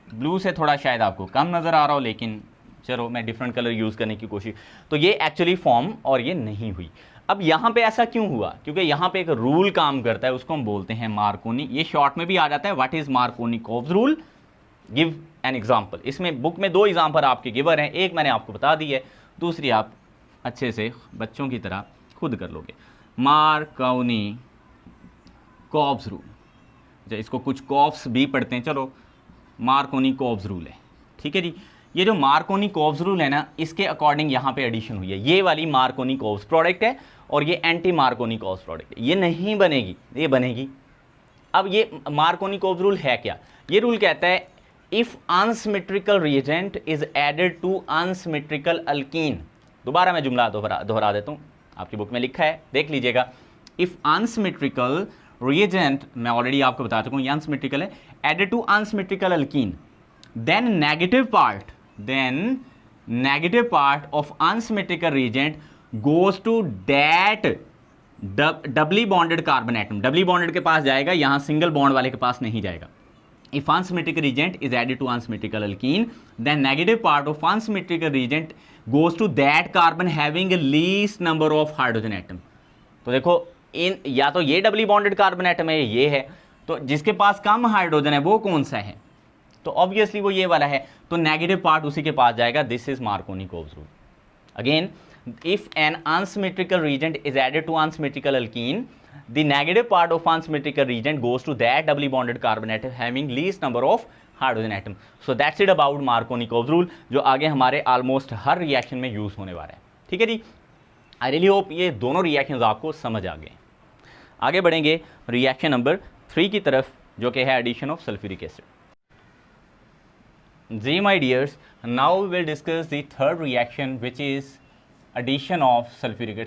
ब्लू से थोड़ा शायद आपको कम नज़र आ रहा हो, लेकिन चलो मैं डिफरेंट कलर यूज़ करने की कोशिश। तो ये एक्चुअली फॉर्म और ये नहीं हुई। अब यहाँ पे ऐसा क्यों हुआ? क्योंकि यहाँ पे एक रूल काम करता है, उसको हम बोलते हैं मार्कोनी। ये शॉर्ट में भी आ जाता है, what is Markovnikov's rule. Give an example. इसमें बुक में 2 एग्जाम्पल आपके गिवर हैं, एक मैंने आपको बता दी है, दूसरी आप अच्छे से बच्चों की तरह खुद कर लोगे। मार्कोनी कॉब्स रूल, इसको कुछ कॉब्स भी पढ़ते हैं, चलो मार्कोनी कॉब्स रूल है, ठीक है जी। ये जो मार्कोनी कॉब्स रूल है ना, इसके अकॉर्डिंग यहाँ पे एडिशन हुई है। ये वाली मार्कोनी कॉब्स प्रोडक्ट है और ये एंटी मार्कोनी कॉब्स प्रोडक्ट है, ये नहीं बनेगी, ये बनेगी। अब ये मार्कोनी कॉब्स रूल है क्या? ये रूल कहता है if unsymmetrical reagent is added to unsymmetrical alkene. दोबारा मैं जुमला दोहरा देता हूँ, आपकी बुक में लिखा है, देख लीजिएगा। इफ अनसिमेट्रिकल रिएजेंट, मैं ऑलरेडी आपको बता चुका हूँ ये अनसिमेट्रिकल है, added to unsymmetrical alkene, then negative part of unsymmetrical reagent goes to that doubly bonded carbon atom। doubly bonded के पास जाएगा, यहाँ सिंगल बॉन्ड वाले के पास नहीं जाएगा। if unsymmetrical reagent is added to unsymmetrical alkene, then negative part of unsymmetrical reagent goes to that carbon having a least number of hydrogen atom। तो देखो इन या तो ये डबली बॉन्डेड कार्बन एटम है, ये है, तो जिसके पास कम हाइड्रोजन है वो कौन सा है? तो ऑब्वियसली वो ये वाला है, तो नेगेटिव पार्ट उसी के पास जाएगा। This is Markovnikov's rule. Again, if an unsymmetrical reagent is added to unsymmetrical alkene, the negative part of unsymmetrical reagent goes to that doubly bonded carbon atom having least number of hydrogen atom. So that's it about Markovnikov's rule, जो आगे हमारे almost हर reaction में use होने वाला है, ठीक है जी। आई रियली होप ये दोनों रिएक्शंस आपको समझ आ गए। आगे बढ़ेंगे रिएक्शन नंबर 3 की तरफ, जो कि है एडिशन ऑफ सल्फ्यूरिक एसिड। जी my dears, now we will discuss the third reaction which is addition of sulphuric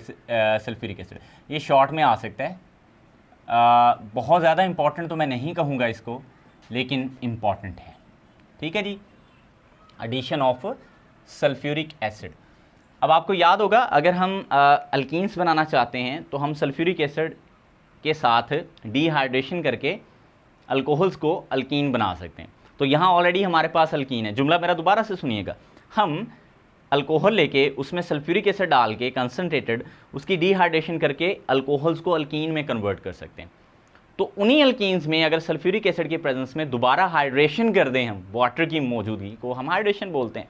acid. ये शॉर्ट में आ सकता है, बहुत ज़्यादा इंपॉर्टेंट तो मैं नहीं कहूँगा इसको, लेकिन इम्पॉर्टेंट है, ठीक है जी। Addition of sulphuric acid. अब आपको याद होगा, अगर हम अल्कीन्स बनाना चाहते हैं तो हम सल्फ्यूरिक एसिड के साथ डिहाइड्रेशन करके अल्कोहल्स को अल्कीन बना सकते हैं। तो यहाँ ऑलरेडी हमारे पास अल्कीन है। जुमला मेरा दोबारा से सुनिएगा, हम अल्कोहल लेके उसमें सल्फ्यूरिक एसिड डाल के कंसनट्रेटेड उसकी डिहाइड्रेशन करके अल्कोहल्स को अल्कीन में कन्वर्ट कर सकते हैं। तो उन्हीं अल्कीन्स में अगर सल्फ्यूरिक एसिड की प्रेजेंस में दोबारा हाइड्रेशन कर दें हम, वाटर की मौजूदगी को हम हाइड्रेशन बोलते हैं,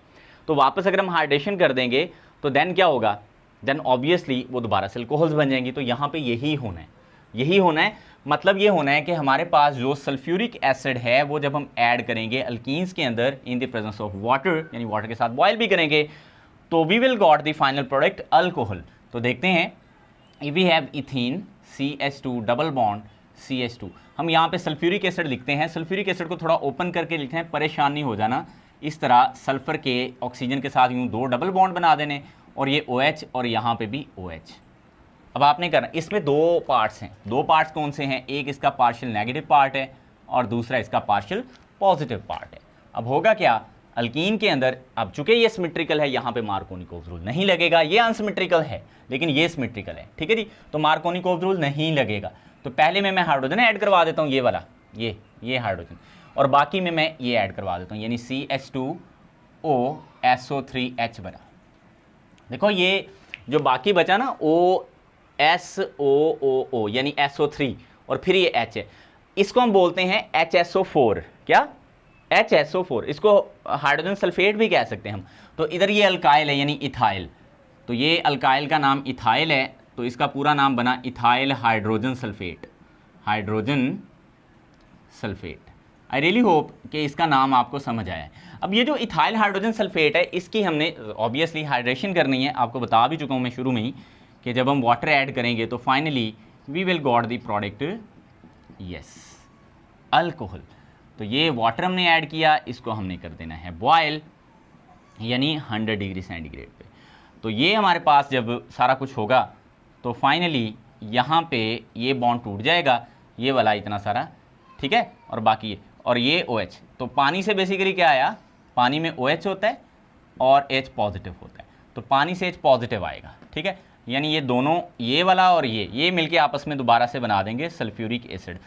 तो वापस अगर हम हाइड्रेशन कर देंगे तो देन क्या होगा? देन ऑब्वियसली वो दोबारा से अल्कोहल्स बन जाएंगी। तो यहाँ पे यही होना है, यही होना है। मतलब ये होना है कि हमारे पास जो सल्फ्यूरिक एसिड है वो जब हम ऐड करेंगे अल्कीन्स के अंदर in the presence of water, यानी वाटर के साथ बॉयल भी करेंगे, तो we will got the final product alcohol. तो देखते हैं, if we have ethene CH2 double bond CH2, हम यहाँ पे सल्फ्यूरिक एसिड लिखते हैं। सल्फ्यूरिक एसिड को थोड़ा ओपन करके लिखते हैं, परेशान नहीं हो जाना। इस तरह सल्फर के ऑक्सीजन के साथ यूँ 2 डबल बॉन्ड बना देने, और ये OH और यहाँ पे भी OH। अब आपने करना, इसमें 2 पार्ट्स हैं। 2 पार्ट्स कौन से हैं? एक इसका पार्शियल नेगेटिव पार्ट है और दूसरा इसका पार्शियल पॉजिटिव पार्ट है। अब होगा क्या? अल्कीन के अंदर, अब चूंकि ये सिमेट्रिकल है, यहाँ पे मार्कोनी कॉब्स रूल नहीं लगेगा। ये अनसिमेट्रिकल है लेकिन ये सिमेट्रिकल है, ठीक है जी, तो मार्कोनी कॉब्स रूल नहीं लगेगा। तो पहले में मैं हाइड्रोजन ऐड करवा देता हूँ, ये वाला, ये हाइड्रोजन, और बाकी में मैं ये ऐड करवा देता हूँ, यानी CH2O SO3H बना। देखो ये जो बाकी बचा ना OSOOO यानी SO3 और फिर ये H है, इसको हम बोलते हैं HSO4। क्या? HSO4। इसको हाइड्रोजन सल्फेट भी कह सकते हैं हम। तो इधर ये अल्काइल है यानी इथाइल, तो ये अल्काइल का नाम इथाइल है, तो इसका पूरा नाम बना ethyl hydrogen sulphate. Hydrogen sulphate. I really hope कि इसका नाम आपको समझ आया है। अब ये जो इथाइल हाइड्रोजन सल्फेट है, इसकी हमने ऑब्वियसली हाइड्रेशन करनी है। आपको बता भी चुका हूँ मैं शुरू में ही कि जब हम वाटर ऐड करेंगे तो finally we will got the product yes alcohol. तो ये वाटर हमने ऐड किया, इसको हमने कर देना है बॉयल, यानी 100 डिग्री सेंटीग्रेड पे। तो ये हमारे पास जब सारा कुछ होगा तो फाइनली यहाँ पे ये बॉन्ड टूट जाएगा, ये वाला इतना सारा, ठीक है, और बाकी ये और ये OH। तो पानी से बेसिकली क्या आया? पानी में OH होता है और H पॉजिटिव होता है, तो पानी से H पॉजिटिव आएगा, ठीक है, यानी ये दोनों, ये वाला और ये मिलके आपस में दोबारा से बना देंगे सल्फ्यूरिक एसिड।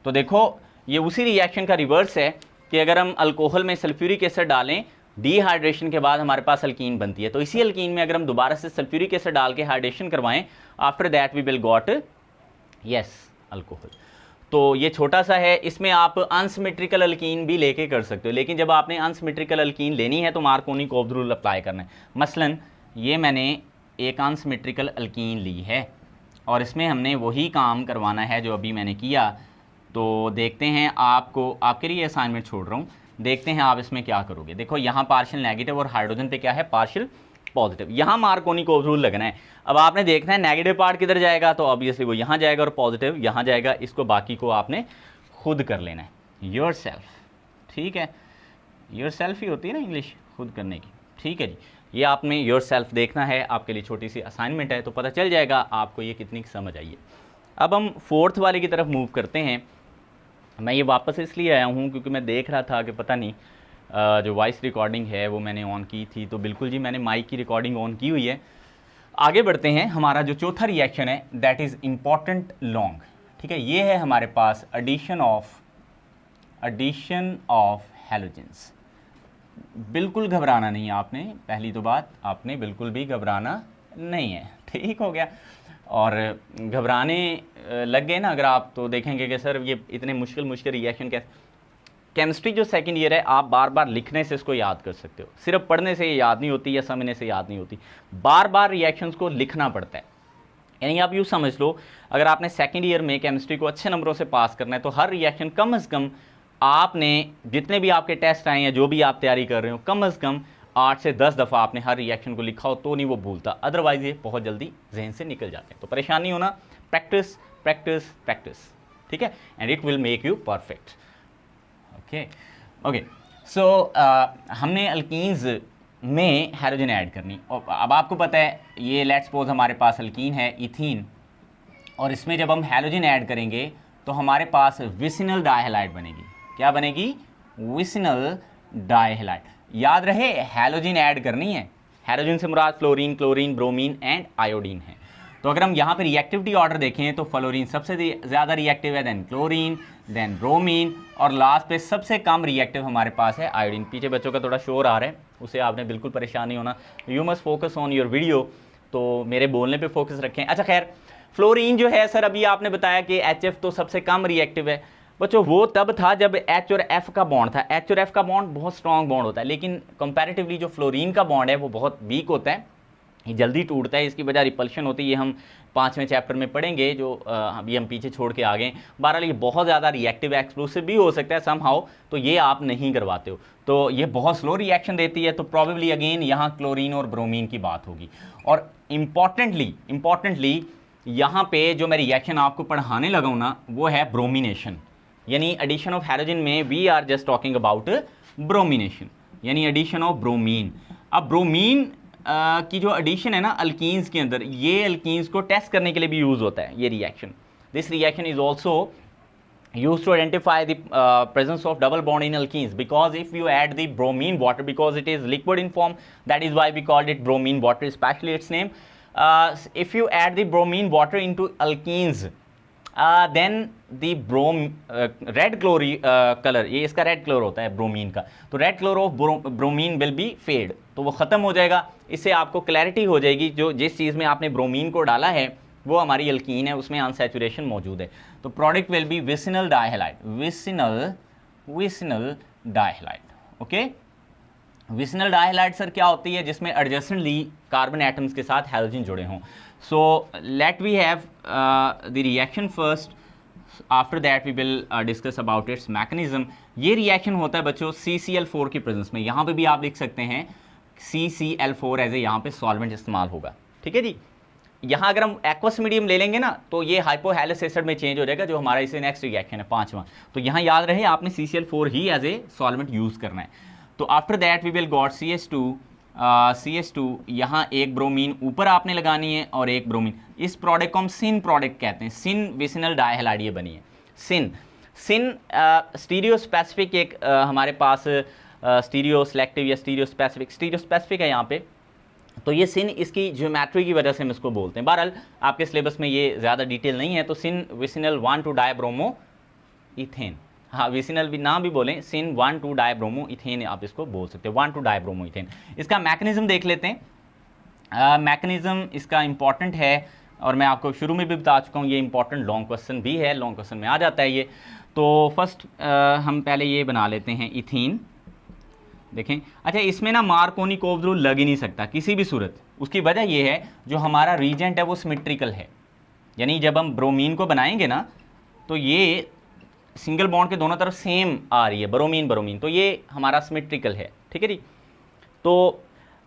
तो देखो ये उसी रिएक्शन का रिवर्स है कि अगर हम अल्कोहल में सल्फ्यूरिक एसिड डालें, डिहाइड्रेशन के बाद हमारे पास अल्कीन बनती है। तो इसी अल्कीन में अगर हम दोबारा से सल्फ्यूरिक एसिड डाल के हाइड्रेशन करवाएं, after that we will got yes alcohol. तो ये छोटा सा है, इसमें आप अनसिमेट्रिकल अल्कीन भी लेके कर सकते हो, लेकिन जब आपने अनसिमेट्रिकल अल्कीन लेनी है तो मार्कोनी-कोप्स रूल अप्लाई करना है। मसलन ये मैंने एक अनसिमेट्रिकल अल्कीन ली है और इसमें हमने वही काम करवाना है जो अभी मैंने किया। तो देखते हैं, आपके लिए असाइनमेंट छोड़ रहा हूँ, देखते हैं आप इसमें क्या करोगे। देखो यहाँ पार्शियल नेगेटिव और हाइड्रोजन पे क्या है, पार्शियल पॉजिटिव। यहाँ मार्कोनी-कोप्स रूल लगना है। अब आपने देखना है नेगेटिव पार्ट किधर जाएगा, तो ऑब्वियसली वो यहाँ जाएगा और पॉजिटिव यहाँ जाएगा। इसको बाकी को आपने खुद कर लेना है, योरसेल्फ, ठीक है। योरसेल्फ ही होती है ना इंग्लिश खुद करने की, ठीक है जी। ये आपने योरसेल्फ देखना है, आपके लिए छोटी सी असाइनमेंट है, तो पता चल जाएगा आपको ये कितनी समझ आई है। अब हम फोर्थ वाले की तरफ मूव करते हैं। मैं ये वापस इसलिए आया हूँ क्योंकि मैं देख रहा था कि पता नहीं जो वॉइस रिकॉर्डिंग है वो मैंने ऑन की थी, तो बिल्कुल जी मैंने माइक की रिकॉर्डिंग ऑन की हुई है। आगे बढ़ते हैं, हमारा जो चौथा रिएक्शन है दैट इज़ इम्पॉर्टेंट लॉन्ग, ठीक है। ये है हमारे पास एडिशन ऑफ हैलोजेंस। बिल्कुल घबराना नहीं है आपने, पहली तो बात, आपने बिल्कुल भी घबराना नहीं है, ठीक हो गया। और घबराने लग गए ना अगर आप, तो देखेंगे कि सर ये इतने मुश्किल रिएक्शन कैसे। केमिस्ट्री जो सेकंड ईयर है, आप बार बार लिखने से इसको याद कर सकते हो, सिर्फ पढ़ने से ये याद नहीं होती या समझने से याद नहीं होती, बार बार रिएक्शंस को लिखना पड़ता है। यानी आप यूँ समझ लो, अगर आपने सेकंड ईयर में केमिस्ट्री को अच्छे नंबरों से पास करना है तो हर रिएक्शन कम से कम आपने, जितने भी आपके टेस्ट आए हैं, जो भी आप तैयारी कर रहे हो, कम से कम 8 से 10 दफ़ा आपने हर रिएक्शन को लिखा हो तो नहीं वो भूलता, अदरवाइज ये बहुत जल्दी जहन से निकल जाते हैं। तो परेशान नहीं होना, प्रैक्टिस प्रैक्टिस प्रैक्टिस, ठीक है, and it will make you perfect. Okay so हमने अल्कीन्स में हाइड्रोजन ऐड करनी, और अब आपको पता है ये लेट्स सपोज हमारे पास अल्कीन है इथीन, और इसमें जब हम हाइड्रोजन ऐड करेंगे तो हमारे पास विसिनल डाइहैलाइड बनेगी। क्या बनेगी? Vicinal dihalide. याद रहे हैलोजन ऐड करनी है, हैलोजन से मुराद fluorine, chlorine, bromine and iodine है। तो अगर हम यहाँ पे रिएक्टिविटी ऑर्डर देखें तो फ्लोरीन सबसे ज़्यादा रिएक्टिव है, देन क्लोरीन, देन ब्रोमीन, और लास्ट पे सबसे कम रिएक्टिव हमारे पास है आयोडीन। पीछे बच्चों का थोड़ा शोर आ रहा है, उसे आपने बिल्कुल परेशान नहीं होना, you must focus on your video, तो मेरे बोलने पे फोकस रखें। अच्छा खैर, फ्लोरीन जो है सर अभी आपने बताया कि HF तो सबसे कम रिएक्टिव है। बच्चों वो तब था जब H और F का बॉन्ड था, H और F का बॉन्ड बहुत स्ट्रॉन्ग बॉन्ड होता है, लेकिन कंपैरेटिवली जो फ्लोरीन का बॉन्ड है वो बहुत वीक होता है, ये जल्दी टूटता है, इसकी वजह रिपल्शन होती है। ये हम 5वें चैप्टर में पढ़ेंगे, जो अभी हम पीछे छोड़ के आ गए। बहरहाल ये बहुत ज़्यादा रिएक्टिव एक्सप्लोसिव भी हो सकता है समहाउ, तो ये आप नहीं करवाते हो, तो ये बहुत स्लो रिएक्शन देती है। तो प्रॉबेबली अगेन यहाँ क्लोरीन और ब्रोमीन की बात होगी। और इम्पॉर्टेंटली यहाँ पे जो मैं रिएक्शन आपको पढ़ाने लगा हूँ ना, वो है ब्रोमिनेशन, यानी एडिशन ऑफ हैलोजन में we are just talking about bromination, यानी एडिशन ऑफ ब्रोमीन। अब ब्रोमीन की जो एडिशन है ना अल्कीन्स के अंदर, ये अल्कीन्स को टेस्ट करने के लिए भी यूज़ होता है ये reaction. This reaction is also used to identify the presence of double bond in alkenes, because if you add the bromine water, because it is liquid in form, that is why we called it bromine water, especially its name. If you add the bromine water into alkenes, then the red color, ये इसका red color होता है bromine का, तो red color of bromine will be fade, तो वो ख़त्म हो जाएगा। इससे आपको क्लैरिटी हो जाएगी जो जिस चीज़ में आपने ब्रोमीन को डाला है वो हमारी अल्कीन है, उसमें अनसैचुरेशन मौजूद है। तो product will be vicinal dihalide, vicinal dihalide. Okay, vicinal dihalide sir क्या होती है? जिसमें एडजेसेंटली कार्बन एटम्स के साथ हैलोजन जुड़े हों। So let we have the reaction first, after that we will discuss about its mechanism. ये रिएक्शन होता है बच्चों CCl4 की प्रेजेंस में। यहाँ पे भी आप लिख सकते हैं CCl4 एज ए यहाँ पे सॉल्वेंट इस्तेमाल होगा, ठीक है जी। यहाँ अगर हम एक्वस मीडियम ले लेंगे ना तो ये हाइपोहैलस एसिड में चेंज हो जाएगा, जो हमारा इसे नेक्स्ट रिएक्शन है 5वां। तो यहाँ याद रहे आपने CCl4 ही एज ए सॉल्वेंट यूज़ करना है। तो after that we will got CH2, यहाँ एक ब्रोमीन ऊपर आपने लगानी है और एक ब्रोमीन। इस प्रोडक्ट को हम सिन प्रोडक्ट कहते हैं, सिन विसिनल डाइहैलाइड ये बनी है। सिन स्टीरियो स्पेसिफिक एक हमारे पास स्टीरियो सेलेक्टिव या स्टीरियो स्पेसिफिक है यहाँ पे। तो ये सिन इसकी ज्योमेट्री की वजह से हम इसको बोलते हैं। बहरहाल आपके सिलेबस में ये ज़्यादा डिटेल नहीं है। तो सिन विसिनल 1,2-डाइब्रोमो इथेन, हाँ विसिनल भी ना भी बोलें, सिन 1,2-डाइब्रोमो इथेन आप इसको बोल सकते हैं, 1,2-डाइब्रोमो इथेन। इसका मैकेनिज्म देख लेते हैं। मैकेनिज्म इसका इम्पॉर्टेंट है। और मैं आपको शुरू में भी बता चुका हूँ, ये इंपॉर्टेंट लॉन्ग क्वेश्चन भी है, लॉन्ग क्वेश्चन में आ जाता है ये। तो फर्स्ट हम पहले ये बना लेते हैं इथीन। देखें, अच्छा इसमें ना मार्कोनी-कोव रूल लग ही नहीं सकता किसी भी सूरत। उसकी वजह ये है जो हमारा रीजेंट है वो सिमेट्रिकल है, यानी जब हम ब्रोमीन को बनाएंगे ना तो ये सिंगल बॉन्ड के दोनों तरफ सेम आ रही है, ब्रोमीन ब्रोमीन, तो ये हमारा सिमेट्रिकल है, ठीक है जी। तो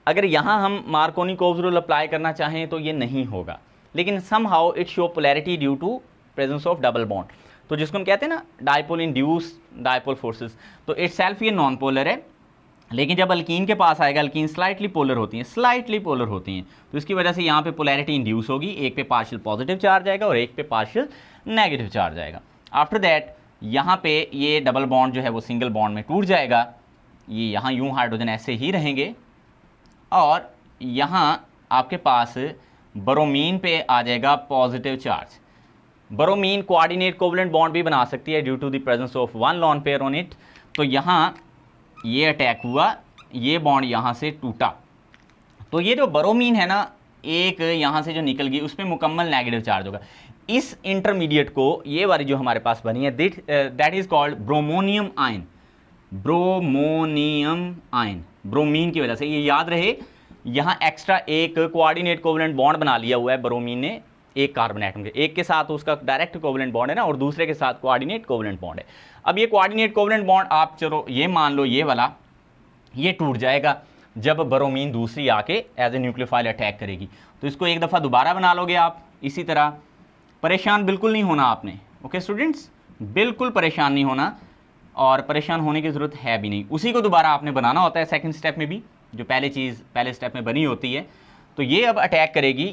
अगर यहाँ हम मार्कोनी-कोव रूल अप्लाई करना चाहें तो ये नहीं होगा, लेकिन somehow it show polarity due to presence of double bond. तो जिसको हम कहते हैं ना डायपोल इंड्यूस डायपोल फोर्सेस, तो इट सेल्फ ये नॉन पोलर है, लेकिन जब अल्कीन के पास आएगा, अल्कीन स्लाइटली पोलर होती हैं, स्लाइटली पोलर होती हैं, तो इसकी वजह से यहाँ पे पोलैरिटी इंड्यूस होगी, एक पे पार्शियल पॉजिटिव चार्ज आएगा और एक पे पार्शियल नेगेटिव चार्ज आएगा। आफ्टर दैट यहाँ पे ये डबल बॉन्ड जो है वो सिंगल बॉन्ड में टूट जाएगा, ये यहाँ यूँ हाइड्रोजन ऐसे ही रहेंगे, और यहाँ आपके पास ब्रोमीन पे आ जाएगा positive charge. Bromine coordinate covalent bond भी बना सकती है due to the presence of one lone pair on it. तो यहाँ ये अटैक हुआ, ये बॉन्ड यहाँ से टूटा, तो ये जो ब्रोमीन है ना, एक यहाँ से जो निकल गई उस पर मुकम्मल नेगेटिव चार्ज होगा। इस इंटरमीडिएट को, ये वाली जो हमारे पास बनी है, that is called bromonium ion. Bromonium ion, bromine की वजह से, ये याद रहे, यहाँ एक्स्ट्रा एक कोऑर्डिनेट कोवलेंट बॉन्ड बना लिया हुआ है ब्रोमीन ने एक कार्बन एटम के, एक के साथ उसका डायरेक्ट कोवलेंट बॉन्ड है ना, और दूसरे के साथ कोऑर्डिनेट कोवलेंट बॉन्ड है। अब ये कोऑर्डिनेट कोवलेंट बॉन्ड आप चलो ये मान लो ये वाला, ये टूट जाएगा जब ब्रोमीन दूसरी आके एज ए न्यूक्लियोफाइल अटैक करेगी। तो इसको एक दफ़ा दोबारा बना लोगे आप इसी तरह। परेशान बिल्कुल नहीं होना आपने, ओके स्टूडेंट्स, बिल्कुल परेशान नहीं होना, और परेशान होने की ज़रूरत है भी नहीं। उसी को दोबारा आपने बनाना होता है सेकंड स्टेप में भी, जो पहले चीज़ पहले स्टेप में बनी होती है। तो ये अब अटैक करेगी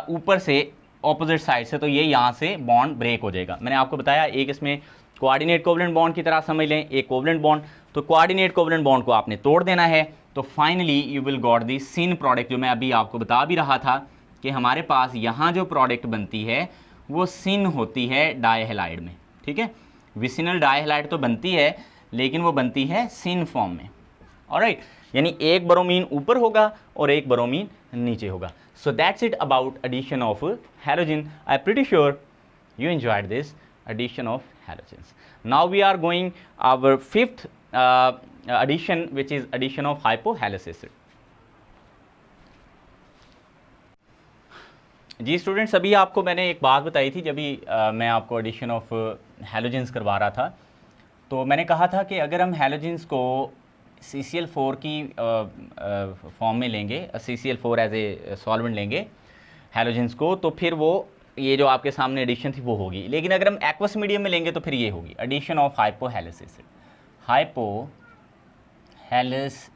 ऊपर से ऑपोजिट साइड से, तो ये यहाँ से बॉन्ड ब्रेक हो जाएगा। मैंने आपको बताया एक इसमें कोऑर्डिनेट कोवलेंट बॉन्ड की तरह समझ लें, एक कोवलेंट बॉन्ड, तो कोऑर्डिनेट कोवलेंट बॉन्ड को आपने तोड़ देना है। तो finally you will got the syn product, जो मैं अभी आपको बता भी रहा था कि हमारे पास यहाँ जो प्रोडक्ट बनती है वो सिन होती है डायहैलाइड में, ठीक है। विसिनल डायहैलाइड तो बनती है, लेकिन वो बनती है सिन फॉर्म में, ऑलराइट, यानी एक ब्रोमीन ऊपर होगा और एक ब्रोमीन नीचे होगा। So that's it about addition of halogen. I'm pretty sure you enjoyed this addition of halogens. Now we are going our fifth addition, which is addition of hypohalous acid. जी students, अभी आपको मैंने एक बात बताई थी, जब भी मैं आपको एडिशन ऑफ हैलोजेंस करवा रहा था, तो मैंने कहा था कि अगर हम हैलोजेंस को CCl4 की फॉर्म में लेंगे, CCl4 एज ए सॉल्वेंट लेंगे हैलोजेंस को, तो फिर वो ये जो आपके सामने एडिशन थी वो होगी। लेकिन अगर हम एक्वस मीडियम में लेंगे तो फिर ये होगी addition of हाइपोहैलस acid, hypohalous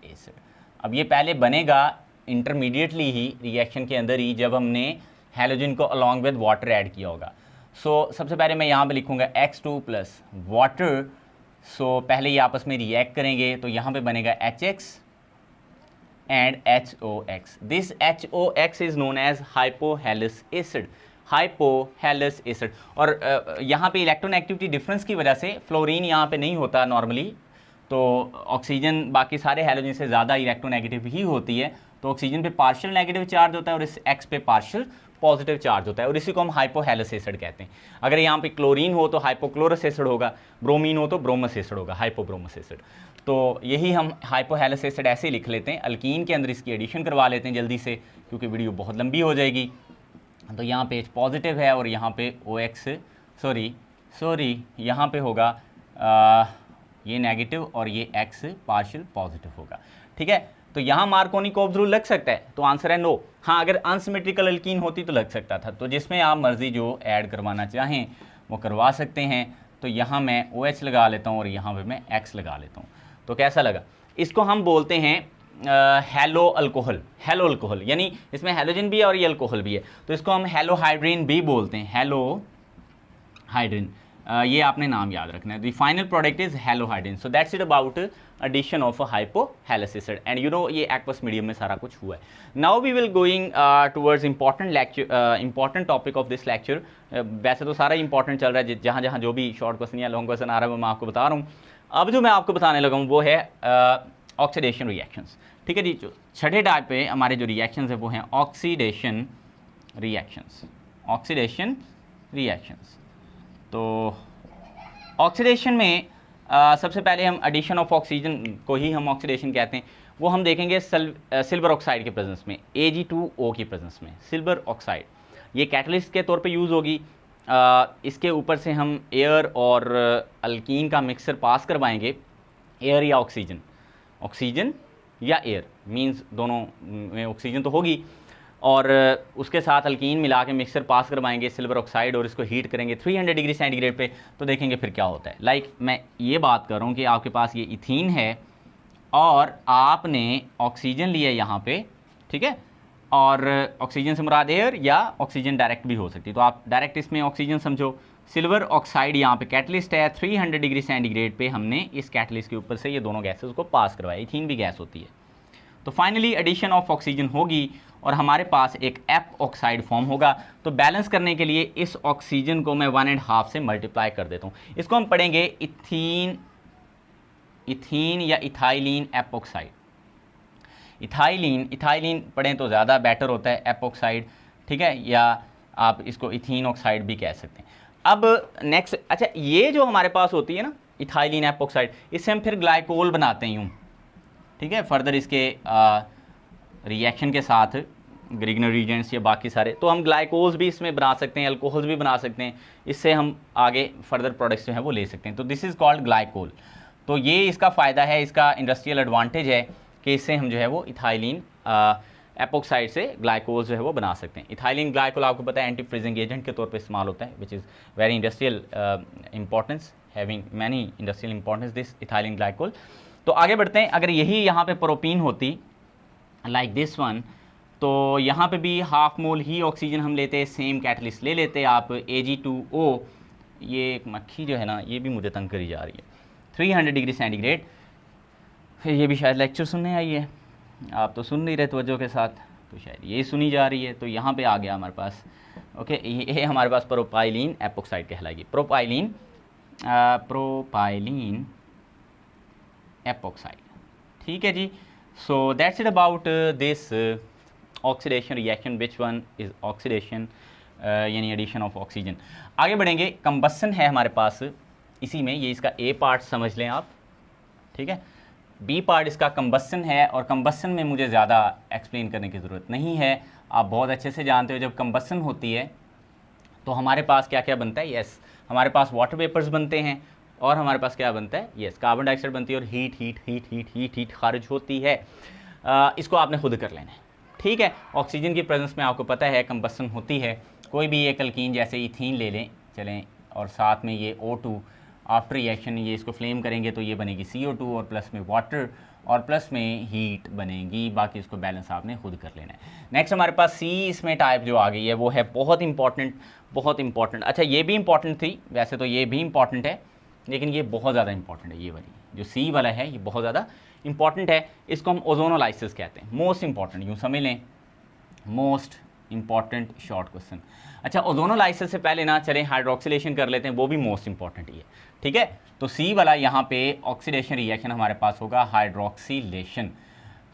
acid. अब ये पहले बनेगा इंटरमीडिएटली ही रिएक्शन के अंदर ही, जब हमने हैलोजन को अलॉन्ग विद वाटर ऐड किया होगा। सो सबसे पहले मैं यहाँ पे लिखूँगा X2 प्लस वाटर। सो पहले ये आपस में रिएक्ट करेंगे, तो यहाँ पे बनेगा HX and HOX। This HOX is known as hypohalous acid, hypohalous acid. और यहाँ पे इलेक्ट्रोनेगेटिविटी डिफरेंस की वजह से फ्लोरीन यहाँ पे नहीं होता नॉर्मली, तो ऑक्सीजन बाकी सारे हैलोजन से ज़्यादा इलेक्ट्रोनेगेटिव ही होती है, तो ऑक्सीजन पे पार्शियल नेगेटिव चार्ज होता है और इस X पे पार्शियल पॉजिटिव चार्ज होता है, और इसी को हम हाइपोहैलस एसिड कहते हैं। अगर यहाँ पे क्लोरीन हो तो हाइपोक्लोरस एसिड होगा, ब्रोमीन हो तो ब्रोमस एसिड होगा, हाइपोब्रोमस एसिड। तो यही हम हाइपोहैलस एसिड ऐसे ही लिख लेते हैं। अल्कीन के अंदर इसकी एडिशन करवा लेते हैं जल्दी से, क्योंकि वीडियो बहुत लंबी हो जाएगी। तो यहाँ पे H पॉजिटिव है और यहाँ पे OX सॉरी यहाँ पे होगा ये नेगेटिव और ये X पार्शियल पॉजिटिव होगा, ठीक है। तो यहाँ मार्कोनी-कोव रूल लग सकता है, तो आंसर है नो। हाँ, अगर अनसिमेट्रिकल अल्कीन होती तो लग सकता था। तो जिसमें आप मर्जी जो ऐड करवाना चाहें वो करवा सकते हैं। तो यहाँ मैं OH लगा लेता हूँ और यहाँ पे मैं X लगा लेता हूँ। तो कैसा लगा? इसको हम बोलते हैं हेलो अल्कोहल, हेलो अल्कोहल, यानी इसमें हैलोजन भी है और ये अल्कोहल भी है, तो इसको हम हेलो हाइड्रीन भी बोलते हैं, हेलो हाइड्रीन। ये आपने नाम याद रखना है। The final product is hello hydrin. So that's it about addition of a hypohallous acid, and you know ये aqueous medium में सारा कुछ हुआ है। Now we will going towards important lecture, important topic of this lecture। वैसे तो सारा important चल रहा है, जहाँ जहाँ जो भी शॉर्ट क्वेश्चन या लॉन्ग क्वेश्चन आ रहा है वो मैं आपको बता रहा हूँ। अब जो मैं आपको बताने लगा हूँ वो है ऑक्सीडेशन रिएक्शंस, ठीक है जी। जो छठे टाइप पे हमारे जो रिएक्शंस है वो हैं ऑक्सीडेशन रिएक्शंस, ऑक्सीडेशन रिएक्शंस। तो ऑक्सीडेशन में सबसे पहले हम एडिशन ऑफ ऑक्सीजन को ही हम ऑक्सीडेशन कहते हैं, वो हम देखेंगे सिल्वर ऑक्साइड के प्रेजेंस में, Ag2O की प्रेजेंस में। सिल्वर ऑक्साइड ये कैटलिस्ट के तौर पे यूज़ होगी। इसके ऊपर से हम एयर और अल्कीन का मिक्सर पास करवाएंगे, एयर या ऑक्सीजन, ऑक्सीजन या एयर मींस दोनों में ऑक्सीजन तो होगी, और उसके साथ अल्कीन मिला के मिक्सर पास करवाएंगे सिल्वर ऑक्साइड, और इसको हीट करेंगे 300 डिग्री सेंटीग्रेड पे, तो देखेंगे फिर क्या होता है। लाइक मैं ये बात कर रहा हूँ कि आपके पास ये इथीन है और आपने ऑक्सीजन लिया यहाँ पे, ठीक है, और ऑक्सीजन से मुराद एयर या ऑक्सीजन डायरेक्ट भी हो सकती है, तो आप डायरेक्ट इसमें ऑक्सीजन समझो। सिल्वर ऑक्साइड यहाँ पे कैटलिस्ट है, 300 डिग्री सेंटीग्रेड पे हमने इस कैटलिस्ट के ऊपर से ये दोनों गैसेस को पास करवाया, इथीन भी गैस होती है। तो फाइनली एडिशन ऑफ ऑक्सीजन होगी और हमारे पास एक एप ऑक्साइड फॉर्म होगा। तो बैलेंस करने के लिए इस ऑक्सीजन को मैं 1.5 से मल्टीप्लाई कर देता हूँ। इसको हम पढ़ेंगे इथीन या इथाइलिन एपॉक्साइड। इथाइलिन पढ़ें तो ज़्यादा बेटर होता है, एपॉक्साइड, ठीक है, या आप इसको इथीन ऑक्साइड भी कह सकते हैं। अब नेक्स्ट, अच्छा ये जो हमारे पास होती है ना इथाइलिन एपॉक्साइड, इससे हम फिर ग्लाइकोल बनाते हैं यूँ, ठीक है, फर्दर इसके रिएक्शन के साथ ग्रिग्नर रीजेंट्स या बाकी सारे, तो हम ग्लाइकोल्स भी इसमें बना सकते हैं, अल्कोहल्स भी बना सकते हैं, इससे हम आगे फर्दर प्रोडक्ट्स जो हैं वो ले सकते हैं। तो दिस इज़ कॉल्ड ग्लाइकोल। तो ये इसका फ़ायदा है, इसका इंडस्ट्रियल एडवांटेज है कि इससे हम जो है वो इथाइलिन एपॉक्साइड से ग्लाइकोल जो है वो बना सकते हैं। इथाइलिन ग्लाइकोल आपको पता है एंटी फ्रीजिंग एजेंट के तौर पे इस्तेमाल होता है, which is very industrial importance, having many industrial importance this ethylene glycol. तो आगे बढ़ते हैं, अगर यही यहाँ पे प्रोपीन होती लाइक दिस वन, तो यहाँ पे भी हाफ मोल ही ऑक्सीजन हम लेते हैं, सेम कैटलिस्ट ले लेते आप Ag2O। ये एक मक्खी जो है ना ये भी मुझे तंग करी जा रही है, 300 डिग्री सेंटीग्रेड, ये भी शायद लेक्चर सुनने आई है, आप तो सुन नहीं रहे तवज्जो के साथ, तो शायद ये सुनी जा रही है। तो यहाँ पे आ गया हमारे पास, ओके, ये हमारे पास प्रोपाइलिन एपॉक्साइड कहलाएगी, प्रोपाइलिन एपॉक्साइड, ठीक है जी। So that's it about this oxidation reaction, which one is oxidation यानी एडिशन ऑफ ऑक्सीजन। आगे बढ़ेंगे, कंबसन है हमारे पास इसी में, ये इसका ए पार्ट समझ लें आप, ठीक है, बी पार्ट इसका कंबसन है, और कंबसन में मुझे ज़्यादा एक्सप्लेन करने की ज़रूरत नहीं है, आप बहुत अच्छे से जानते हो जब कंबसन होती है तो हमारे पास क्या क्या बनता है, यस हमारे पास वाटर वेपर्स बनते हैं, और हमारे पास क्या बनता है, यस कार्बन डाइऑक्साइड बनती है, और हीट खारिज होती है। इसको आपने खुद कर लेना है, ठीक है। ऑक्सीजन की प्रेजेंस में आपको पता है कंबसन होती है, कोई भी एक अल्कीन जैसे इथीन ले लें चलें, और साथ में ये O2, आफ्टर रिएक्शन ये इसको फ्लेम करेंगे तो ये बनेगी CO2, और प्लस में वाटर, और प्लस में हीट बनेगी, बाकी इसको बैलेंस आपने खुद कर लेना है। नेक्स्ट हमारे पास C इसमें टाइप जो आ गई है वो है बहुत इंपॉर्टेंट। अच्छा ये भी इंपॉर्टेंट थी, वैसे तो ये भी इंपॉर्टेंट है, लेकिन ये बहुत ज़्यादा इंपॉर्टेंट है, ये वाली जो C वाला है ये बहुत ज़्यादा इंपॉर्टेंट है, इसको हम ओजोनोलाइसिस कहते हैं। मोस्ट इंपॉर्टेंट यूँ समझ लें, मोस्ट इंपॉर्टेंट शॉर्ट क्वेश्चन। अच्छा ओजोनोलाइसिस से पहले ना चलें हाइड्रोक्सिलेशन कर लेते हैं, वो भी मोस्ट इंपॉर्टेंट ही है, ठीक है। तो C वाला यहाँ पे ऑक्सीडेशन रिएक्शन हमारे पास होगा hydroxylation.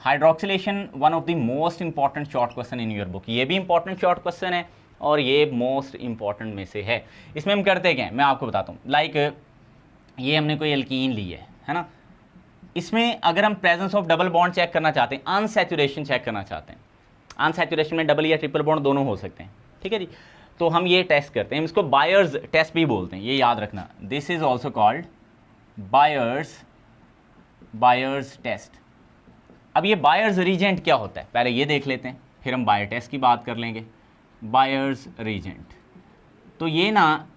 Hydroxylation one of the most important short question in your book, ये भी इंपॉर्टेंट शॉर्ट क्वेश्चन है और ये मोस्ट इंपॉर्टेंट में से है। इसमें हम करते क्या हैं मैं आपको बताता हूँ, लाइक ये हमने कोई एल्कीन ली है ना, इसमें अगर हम presence of double bond check करना चाहते हैं, अनसैचुरेशन चेक करना चाहते हैं, अनसैचुरेशन में डबल या ट्रिपल बॉन्ड दोनों हो सकते हैं, ठीक है जी, तो हम ये टेस्ट करते हैं, हम इसको बायर्स टेस्ट भी बोलते हैं, ये याद रखना, this is also called Baeyer's test. अब ये बायर्स रीजेंट क्या होता है पहले ये देख लेते हैं, फिर हम बायर टेस्ट की बात कर लेंगे। बायर्स रीजेंट तो ये ना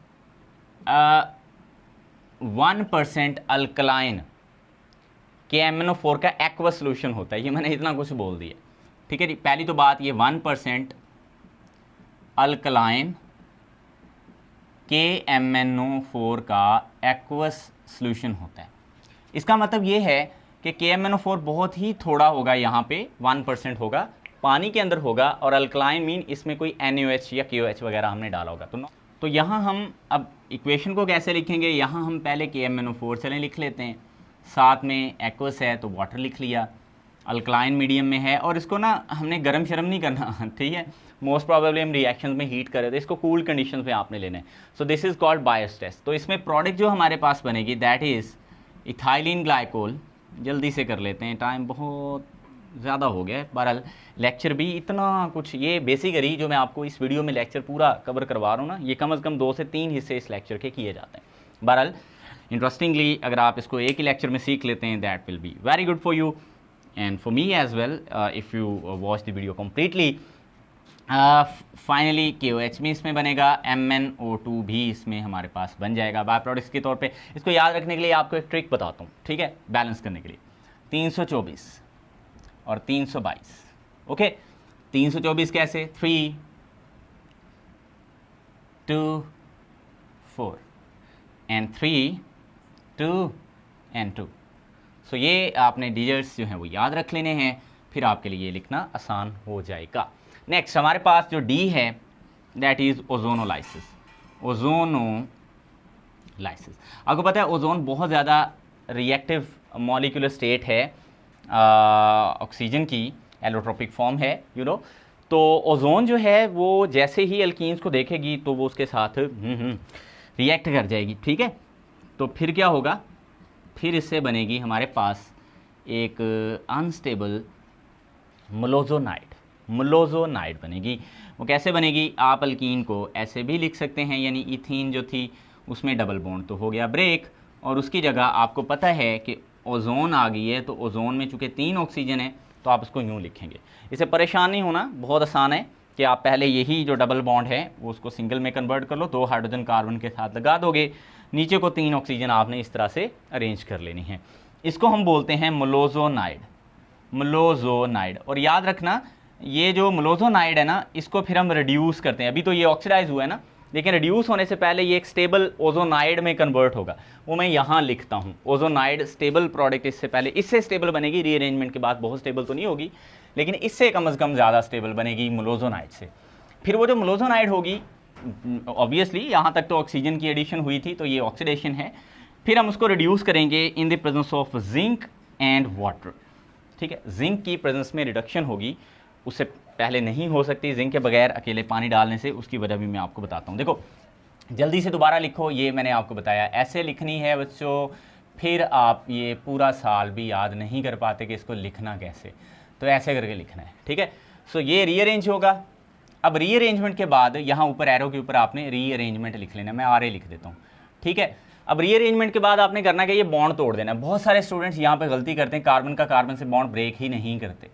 1% अल्कलाइन KMnO4 का एक्वा सोल्यूशन होता है, ये मैंने इतना कुछ बोल दिया, ठीक है जी। पहली तो बात ये 1% अल्कलाइन KMnO4 का एक्वस सोल्यूशन होता है। इसका मतलब ये है कि KMnO4 बहुत ही थोड़ा होगा, यहाँ पे 1% होगा, पानी के अंदर होगा, और अल्कलाइन मीन इसमें कोई NaOH या KOH वगैरह हमने डाला होगा। तो यहाँ हम अब इक्वेशन को कैसे लिखेंगे, यहाँ हम पहले KMnO4 चलें लिख लेते हैं, साथ में एक्वस है तो वाटर लिख लिया, अल्कलाइन मीडियम में है, और इसको ना हमने गर्म शर्म नहीं करना, ठीक है, मोस्ट प्रॉबेबली हम रिएक्शन में हीट कर रहे थे, इसको कूल कंडीशन में आपने लेना है। So this is called Baeyer's test. तो इसमें प्रोडक्ट जो हमारे पास बनेगी दैट इज़ इथाइलिन ग्लाइकोल। जल्दी से कर लेते हैं, टाइम बहुत ज़्यादा हो गया है। बहरहाल लेक्चर भी इतना कुछ, ये बेसिकली जो मैं आपको इस वीडियो में लेक्चर पूरा कवर करवा रहा हूँ ना, ये कम से कम 2 से 3 हिस्से इस लेक्चर के किए जाते हैं। बहरहाल इंटरेस्टिंगली अगर आप इसको एक ही लेक्चर में सीख लेते हैं that will be very good for you and for me as well if you watch the video completely. Finally KOH में इसमें बनेगा, MnO2 भी इसमें हमारे पास बन जाएगा बाय प्रोडक्ट्स के तौर पे। इसको याद रखने के लिए आपको एक ट्रिक बताता हूँ, ठीक है, बैलेंस करने के लिए। 324 और 322, ओके। 324 कैसे, 3 2 4 एंड 3 2 एंड 2। सो ये आपने डिजिट्स जो हैं वो याद रख लेने हैं, फिर आपके लिए ये लिखना आसान हो जाएगा। नेक्स्ट हमारे पास जो D है दैट इज़ ओजोनोलाइसिस। ओजोनोलाइसिस, आपको पता है ओजोन बहुत ज़्यादा रिएक्टिव मॉलिक्यूलर स्टेट है ऑक्सीजन की, एलोट्रोपिक फॉर्म है, यू नो। तो ओजोन जो है वो जैसे ही अल्कीन्स को देखेगी तो वो उसके साथ रिएक्ट कर जाएगी, ठीक है। तो फिर क्या होगा, फिर इससे बनेगी हमारे पास एक अनस्टेबल मोलोजोनाइड बनेगी। वो कैसे बनेगी, आप अल्कीन को ऐसे भी लिख सकते हैं, यानी इथीन जो थी उसमें डबल बॉन्ड तो हो गया ब्रेक, और उसकी जगह आपको पता है कि ओजोन आ गई है, तो ओजोन में चूँकि 3 ऑक्सीजन है तो आप उसको यूँ लिखेंगे। इसे परेशान नहीं होना, बहुत आसान है कि आप पहले यही जो डबल बॉन्ड है वो उसको सिंगल में कन्वर्ट कर लो, 2 हाइड्रोजन कार्बन के साथ लगा दोगे, नीचे को 3 ऑक्सीजन आपने इस तरह से अरेंज कर लेनी है। इसको हम बोलते हैं मोलोजोनाइड। और याद रखना ये जो मोलोजोनाइड है ना, इसको फिर हम रिड्यूस करते हैं। अभी तो ये ऑक्सीडाइज हुआ है ना, लेकिन रिड्यूस होने से पहले ये एक स्टेबल ओजोनाइड में कन्वर्ट होगा, वो मैं यहाँ लिखता हूँ। ओजोनाइड स्टेबल प्रोडक्ट इससे पहले, इससे स्टेबल बनेगी, रीअरेंजमेंट के बाद बहुत स्टेबल तो नहीं होगी, लेकिन इससे कम से कम ज़्यादा स्टेबल बनेगी मोलोजोनाइड से। फिर वो जो मोलोजोनाइड होगी, ऑब्वियसली यहाँ तक तो ऑक्सीजन की एडिशन हुई थी, तो ये ऑक्सीडेशन है। फिर हम उसको रिड्यूस करेंगे इन the presence of zinc and water, ठीक है। जिंक की प्रेजेंस में रिडक्शन होगी, उससे पहले नहीं हो सकती जिंक के बगैर अकेले पानी डालने से, उसकी वजह भी मैं आपको बताता हूँ। देखो जल्दी से दोबारा लिखो, ये मैंने आपको बताया ऐसे लिखनी है बच्चों, फिर आप ये पूरा साल भी याद नहीं कर पाते कि इसको लिखना कैसे, तो ऐसे करके लिखना है, ठीक है। सो ये रीअरेंज होगा। अब रीअरेंजमेंट के बाद यहाँ ऊपर एरो के ऊपर आपने रीअरेंजमेंट लिख लेना, मैं RA लिख देता हूँ, ठीक है। अब रीअरेंजमेंट के बाद आपने करना कि ये बॉन्ड तोड़ देना। बहुत सारे स्टूडेंट्स यहाँ पे गलती करते हैं, कार्बन का कार्बन से बॉन्ड ब्रेक ही नहीं करते,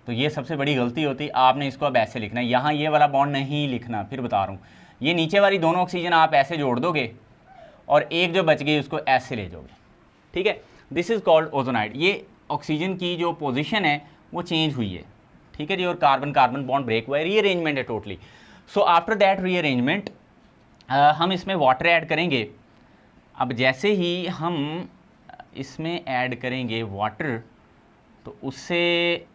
तो ये सबसे बड़ी गलती होती है। आपने इसको अब ऐसे लिखना है, यहाँ ये वाला बॉन्ड नहीं लिखना, फिर बता रहा हूँ। ये नीचे वाली दोनों ऑक्सीजन आप ऐसे जोड़ दोगे और एक जो बच गई उसको ऐसे ले जाओगे, ठीक है। This is called ozonide. ये ऑक्सीजन की जो पोजीशन है वो चेंज हुई है, ठीक है जी, और कार्बन कार्बन बॉन्ड ब्रेक हुआ है, रीअरेंजमेंट है totally. So after that rearrangement हम इसमें वाटर ऐड करेंगे। अब जैसे ही हम इसमें ऐड करेंगे वाटर, तो उससे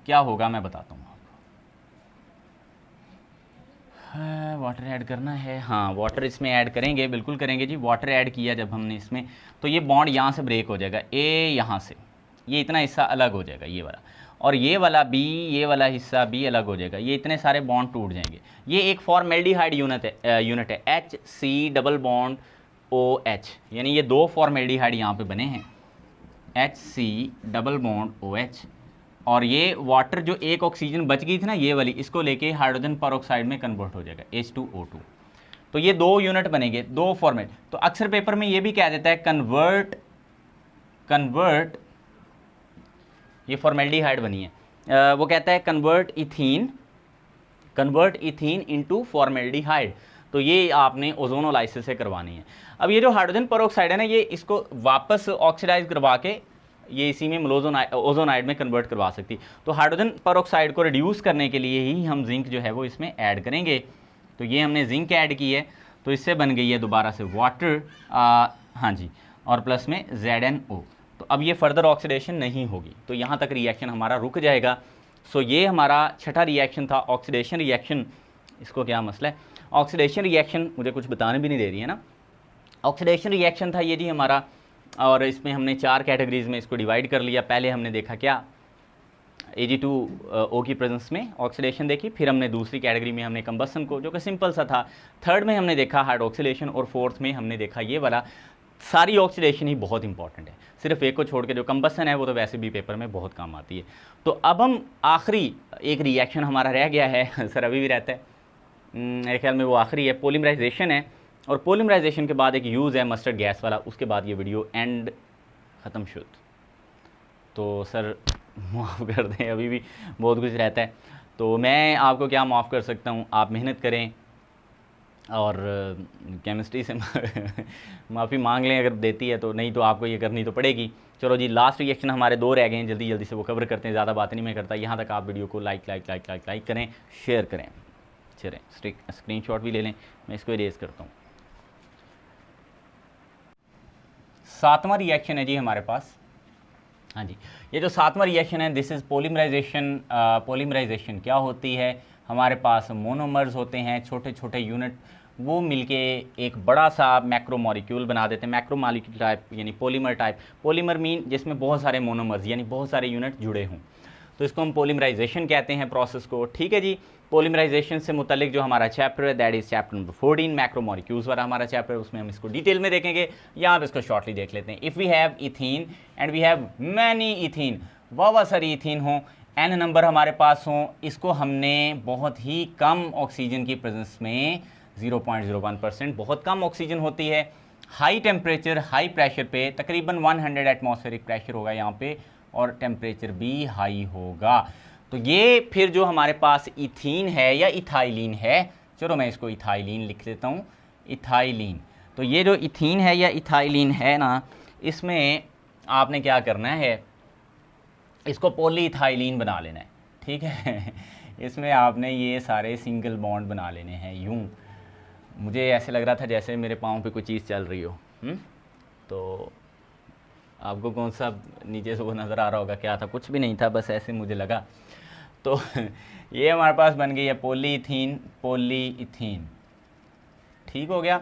क्या होगा मैं बताता हूँ आपको। वाटर ऐड करना है, हाँ वाटर इसमें ऐड करेंगे, बिल्कुल करेंगे जी। वाटर ऐड किया जब हमने इसमें, तो ये बॉन्ड यहाँ से ब्रेक हो जाएगा, यहाँ से ये इतना हिस्सा अलग हो जाएगा, ये वाला, और ये वाला B, ये वाला हिस्सा B अलग हो जाएगा, ये इतने सारे बॉन्ड टूट जाएंगे। ये एक फॉर्मेल्डिहाइड यूनिट है, HC डबल बॉन्ड OH, यानी ये 2 फॉर्मेल्डिहाइड यहाँ पे बने हैं, HC डबल बॉन्ड OH, और ये वाटर जो एक ऑक्सीजन बच गई थी ना ये वाली, इसको लेके हाइड्रोजन परऑक्साइड में कन्वर्ट हो जाएगा, H2O2। तो ये 2 यूनिट बनेंगे, 2 फॉर्मेट। तो अक्सर पेपर में ये भी कह देता है कन्वर्ट, ये फॉर्मेल्डिहाइड बनी है, वो कहता है कन्वर्ट इथीन इनटू फॉर्मेल्डिहाइड। तो ये आपने ओजोनोलाइसिस से करवानी है। अब ये जो हाइड्रोजन परऑक्साइड है ना, ये इसको वापस ऑक्सीडाइज करवा के ये इसी में ओजोनाइड में कन्वर्ट करवा सकती। तो हाइड्रोजन परऑक्साइड को रिड्यूस करने के लिए ही हम जिंक जो है वो इसमें ऐड करेंगे। तो ये हमने जिंक ऐड की है, तो इससे बन गई है दोबारा से वाटर, हाँ जी, और प्लस में ZnO। तो अब ये फर्दर ऑक्सीडेशन नहीं होगी, तो यहाँ तक रिएक्शन हमारा रुक जाएगा। सो ये हमारा छठा रिएक्शन था, ऑक्सीडेशन रिएक्शन। इसको क्या मसला है, ऑक्सीडेशन रिएक्शन मुझे कुछ बताने भी नहीं दे रही है ना। ऑक्सीडेशन रिएक्शन था ये जी हमारा, और इसमें हमने 4 कैटेगरीज में इसको डिवाइड कर लिया। पहले हमने देखा क्या, Ag2O की प्रेजेंस में ऑक्सीडेशन देखी, फिर हमने दूसरी कैटेगरी में हमने कंबसन को, जो कि सिंपल सा था, थर्ड में हमने देखा हाइड्रोक्सिलेशन, और फोर्थ में हमने देखा ये वाला। सारी ऑक्सीडेशन ही बहुत इंपॉर्टेंट है, सिर्फ एक को छोड़ के जो कंबसन है वो तो वैसे भी पेपर में बहुत काम आती है। तो अब हम आखिरी एक रिएक्शन हमारा रह गया है सर अभी भी रहता है, मेरे ख्याल में वो आखिरी है, पॉलीमराइजेशन है। और पॉलीमराइजेशन के बाद एक यूज़ है मस्टर्ड गैस वाला, उसके बाद ये वीडियो एंड ख़त्म शुद्ध। तो सर माफ़ कर दें, अभी भी बहुत कुछ रहता है, तो मैं आपको क्या माफ़ कर सकता हूँ, आप मेहनत करें और केमिस्ट्री से माफ़ी मांग लें अगर देती है तो, नहीं तो आपको ये करनी तो पड़ेगी। चलो जी, लास्ट रिएक्शन हमारे 2 रह गए हैं, जल्दी जल्दी से वो कवर करते हैं, ज़्यादा बात नहीं मैं करता। यहाँ तक आप वीडियो को लाइक करें, शेयर करें, चलें स्क्रीनशॉट भी ले लें, मैं इसको इरेज करता हूँ। 7वां रिएक्शन है जी हमारे पास। हाँ जी, ये जो 7वां रिएक्शन है, दिस इज़ पॉलीमराइजेशन। पॉलीमराइजेशन क्या होती है, हमारे पास मोनोमर्स होते हैं, छोटे छोटे यूनिट, वो मिलके एक बड़ा सा मैक्रोमॉलिक्यूल बना देते हैं, मैक्रोमॉलिक्यूल टाइप यानी पॉलीमर टाइप। पॉलीमर मीन जिसमें बहुत सारे मोनोमर्स यानी बहुत सारे यूनिट जुड़े हों, तो इसको हम पॉलीमराइजेशन कहते हैं प्रोसेस को। ठीक है जी, पॉलीमराइजेशन से मुतल्लिक जो हमारा चैप्टर है that is chapter number 14, macromolecules वाला हमारा चैप्टर है, उसमें हम इसको डिटेल में देखेंगे, या आप इसको शॉर्टली देख लेते हैं। If we have ethene and we have many ethene, वाह सारी इथीन हों, n नंबर हमारे पास हों, इसको हमने बहुत ही कम ऑक्सीजन की प्रेजेंस में 0.01%, बहुत कम ऑक्सीजन होती है, हाई टेम्परेचर हाई प्रेशर पे, तकरीबन 100 एटमॉस्फेरिक प्रेशर होगा यहाँ पे, और टेम्परेचर भी हाई होगा। तो ये फिर जो हमारे पास इथीन है या इथाइलिन है, चलो मैं इसको इथाइलिन लिख देता हूँ, इथाइलिन। तो ये जो इथीन है या इथाइलिन है ना, इसमें आपने क्या करना है, इसको पॉलीइथाइलिन बना लेना है। ठीक है इसमें आपने ये सारे सिंगल बॉन्ड बना लेने हैं। यूँ मुझे ऐसे लग रहा था जैसे मेरे पाँव पे कोई चीज़ चल रही हो। तो आपको कौन सा नीचे से वो नज़र आ रहा होगा, क्या था, कुछ भी नहीं था, बस ऐसे मुझे लगा। तो ये हमारे पास बन गई है पॉलीइथीन, पॉलीइथीन। ठीक हो गया।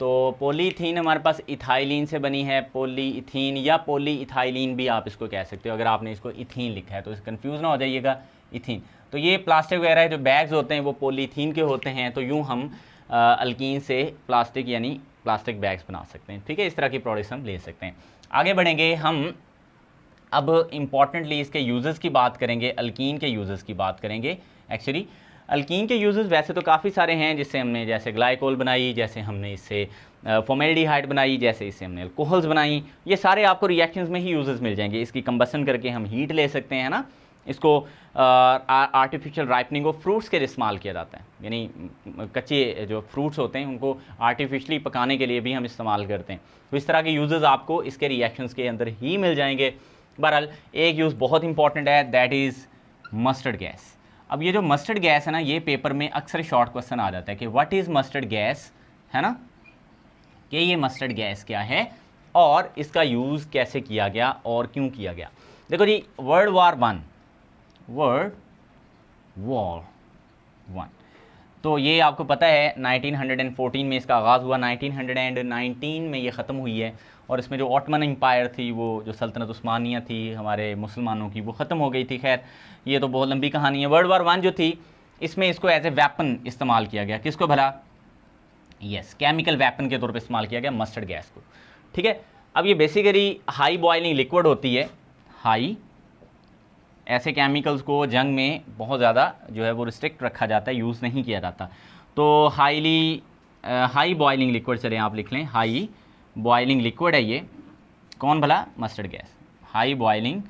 तो पॉलीइथीन हमारे पास इथाइलिन से बनी है, पॉलीइथीन या पॉलीइथाइलिन भी आप इसको कह सकते हो, अगर आपने इसको इथीन लिखा है तो इस कंफ्यूज ना हो जाइएगा, इथीन। तो ये प्लास्टिक वगैरह जो बैग्स होते हैं वो पॉलीइथीन के होते हैं, तो यूँ हम अल्कीन से प्लास्टिक यानी प्लास्टिक बैग्स बना सकते हैं। ठीक है, इस तरह की प्रोडक्ट्स हम ले सकते हैं। आगे बढ़ेंगे हम, अब इम्पॉर्टेंटली इसके यूज़र्स की बात करेंगे, अल्कीन के यूज़र्स की बात करेंगे। एक्चुअली अल्कीन के यूज़र्स वैसे तो काफ़ी सारे हैं, जिससे हमने जैसे ग्लाइकोल बनाई, जैसे हमने इससे फॉर्मेल्डिहाइड बनाई, जैसे इससे हमने अल्कोहल्स बनाई, ये सारे आपको रिएक्शंस में ही यूज़र्स मिल जाएंगे। इसकी कंबसन करके हम हीट ले सकते हैं ना, इसको आर्टिफिशियल राइपनिंग ऑफ फ्रूट्स के लिए इस्तेमाल किया जाता है, यानी कच्चे जो फ्रूट्स होते हैं उनको आर्टिफिशली पकाने के लिए भी हम इस्तेमाल करते हैं। तो इस तरह के यूज़र्स आपको इसके रिएक्शंस के अंदर ही मिल जाएंगे। बहरहाल एक यूज़ बहुत इंपॉर्टेंट है, दैट इज़ मस्टर्ड गैस। अब ये जो मस्टर्ड गैस है ना, ये पेपर में अक्सर शॉर्ट क्वेश्चन आ जाता है कि व्हाट इज़ मस्टर्ड गैस, है ना, कि ये मस्टर्ड गैस क्या है और इसका यूज़ कैसे किया गया और क्यों किया गया। देखो जी, वर्ल्ड वॉर 1, तो ये आपको पता है 1914 में इसका आगाज़ हुआ, 1919 में ये ख़त्म हुई है, और इसमें जो ऑटमन एम्पायर थी, वो जो सल्तनत उस्मानिया थी हमारे मुसलमानों की, वो ख़त्म हो गई थी। खैर ये तो बहुत लंबी कहानी है। वर्ल्ड वॉर 1 जो थी, इसमें इसको एज ए वेपन इस्तेमाल किया गया। किसको भला? यस, केमिकल वेपन के तौर पे इस्तेमाल किया गया मस्टर्ड गैस को। ठीक है, अब ये बेसिकली हाई बॉइलिंग लिक्विड होती है, हाई, ऐसे केमिकल्स को जंग में बहुत ज़्यादा जो है वो रिस्ट्रिक्ट रखा जाता है, यूज़ नहीं किया जाता। तो हाई बॉइलिंग लिक्विड, चलें आप लिख लें, हाई बॉइलिंग लिक्विड है ये। कौन भला? Mustard gas, high boiling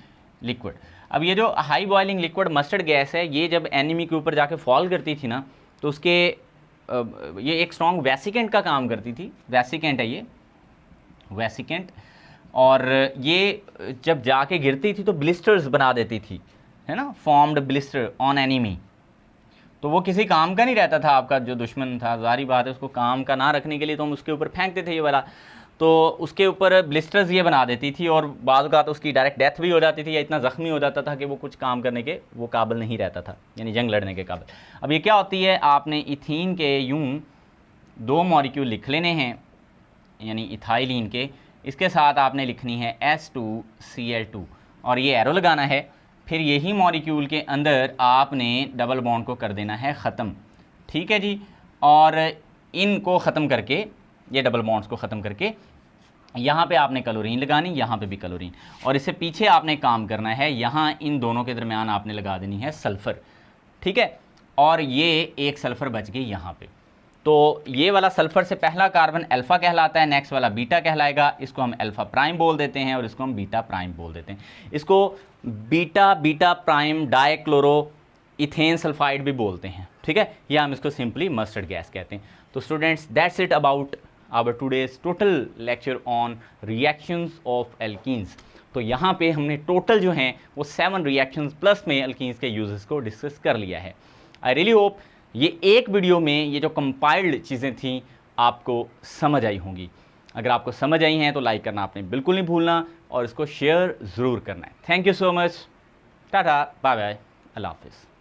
liquid. अब ये जो high boiling liquid mustard gas है, ये जब एनिमी के ऊपर जाके फॉल करती थी ना, तो उसके ये एक स्ट्रॉन्ग वेसिकेंट का काम करती थी। वेसिकेंट है ये, वेसिकेंट। और ये जब जाके गिरती थी तो ब्लिस्टर्स बना देती थी, है ना, फॉर्म्ड ब्लिस्टर ऑन एनिमी। तो वो किसी काम का नहीं रहता था, आपका जो दुश्मन था, ज़ाहिर बात है उसको काम का ना रखने के लिए तो हम उसके ऊपर फेंकते थे ये वाला, तो उसके ऊपर ब्लिस्टर्स ये बना देती थी, और बाद का तो उसकी डायरेक्ट डेथ भी हो जाती थी, या इतना ज़ख्मी हो जाता था कि वो कुछ काम करने के वो काबिल नहीं रहता था, यानी जंग लड़ने के काबिल। अब ये क्या होती है, आपने इथीन के यूँ 2 मॉलिक्यूल लिख लेने हैं, यानी इथाइलिन के, इसके साथ आपने लिखनी है S2Cl2, और ये एरो लगाना है फिर यही मॉलिक्यूल के अंदर आपने डबल बॉन्ड को कर देना है ख़त्म, ठीक है जी। और इनको ख़त्म करके, ये डबल बॉन्ड्स को ख़त्म करके यहाँ पे आपने क्लोरीन लगानी, यहाँ पे भी क्लोरीन, और इससे पीछे आपने काम करना है, यहाँ इन दोनों के दरमियान आपने लगा देनी है सल्फ़र, ठीक है। और ये एक सल्फ़र बच गई यहाँ पे। तो ये वाला सल्फ़र से पहला कार्बन अल्फ़ा कहलाता है, नेक्स्ट वाला बीटा कहलाएगा। इसको हम अल्फ़ा प्राइम बोल देते हैं और इसको हम बीटा प्राइम बोल देते हैं। इसको beta prime dichloro ethane sulphide भी बोलते हैं, ठीक है, या हम इसको सिंपली मस्टर्ड गैस कहते हैं। तो students, that's it about our today's total lecture on reactions of alkenes. तो यहाँ पे हमने टोटल जो हैं वो 7 रिएक्शंस प्लस में एल्कीन्स के यूजेस को डिस्कस कर लिया है। आई रियली होप ये एक वीडियो में ये जो कंपाइल्ड चीज़ें थी आपको समझ आई होंगी। अगर आपको समझ आई हैं तो लाइक करना आपने बिल्कुल नहीं भूलना और इसको शेयर ज़रूर करना है। Thank you so much, ta-ta, bye bye, अल्लाह हाफिज़।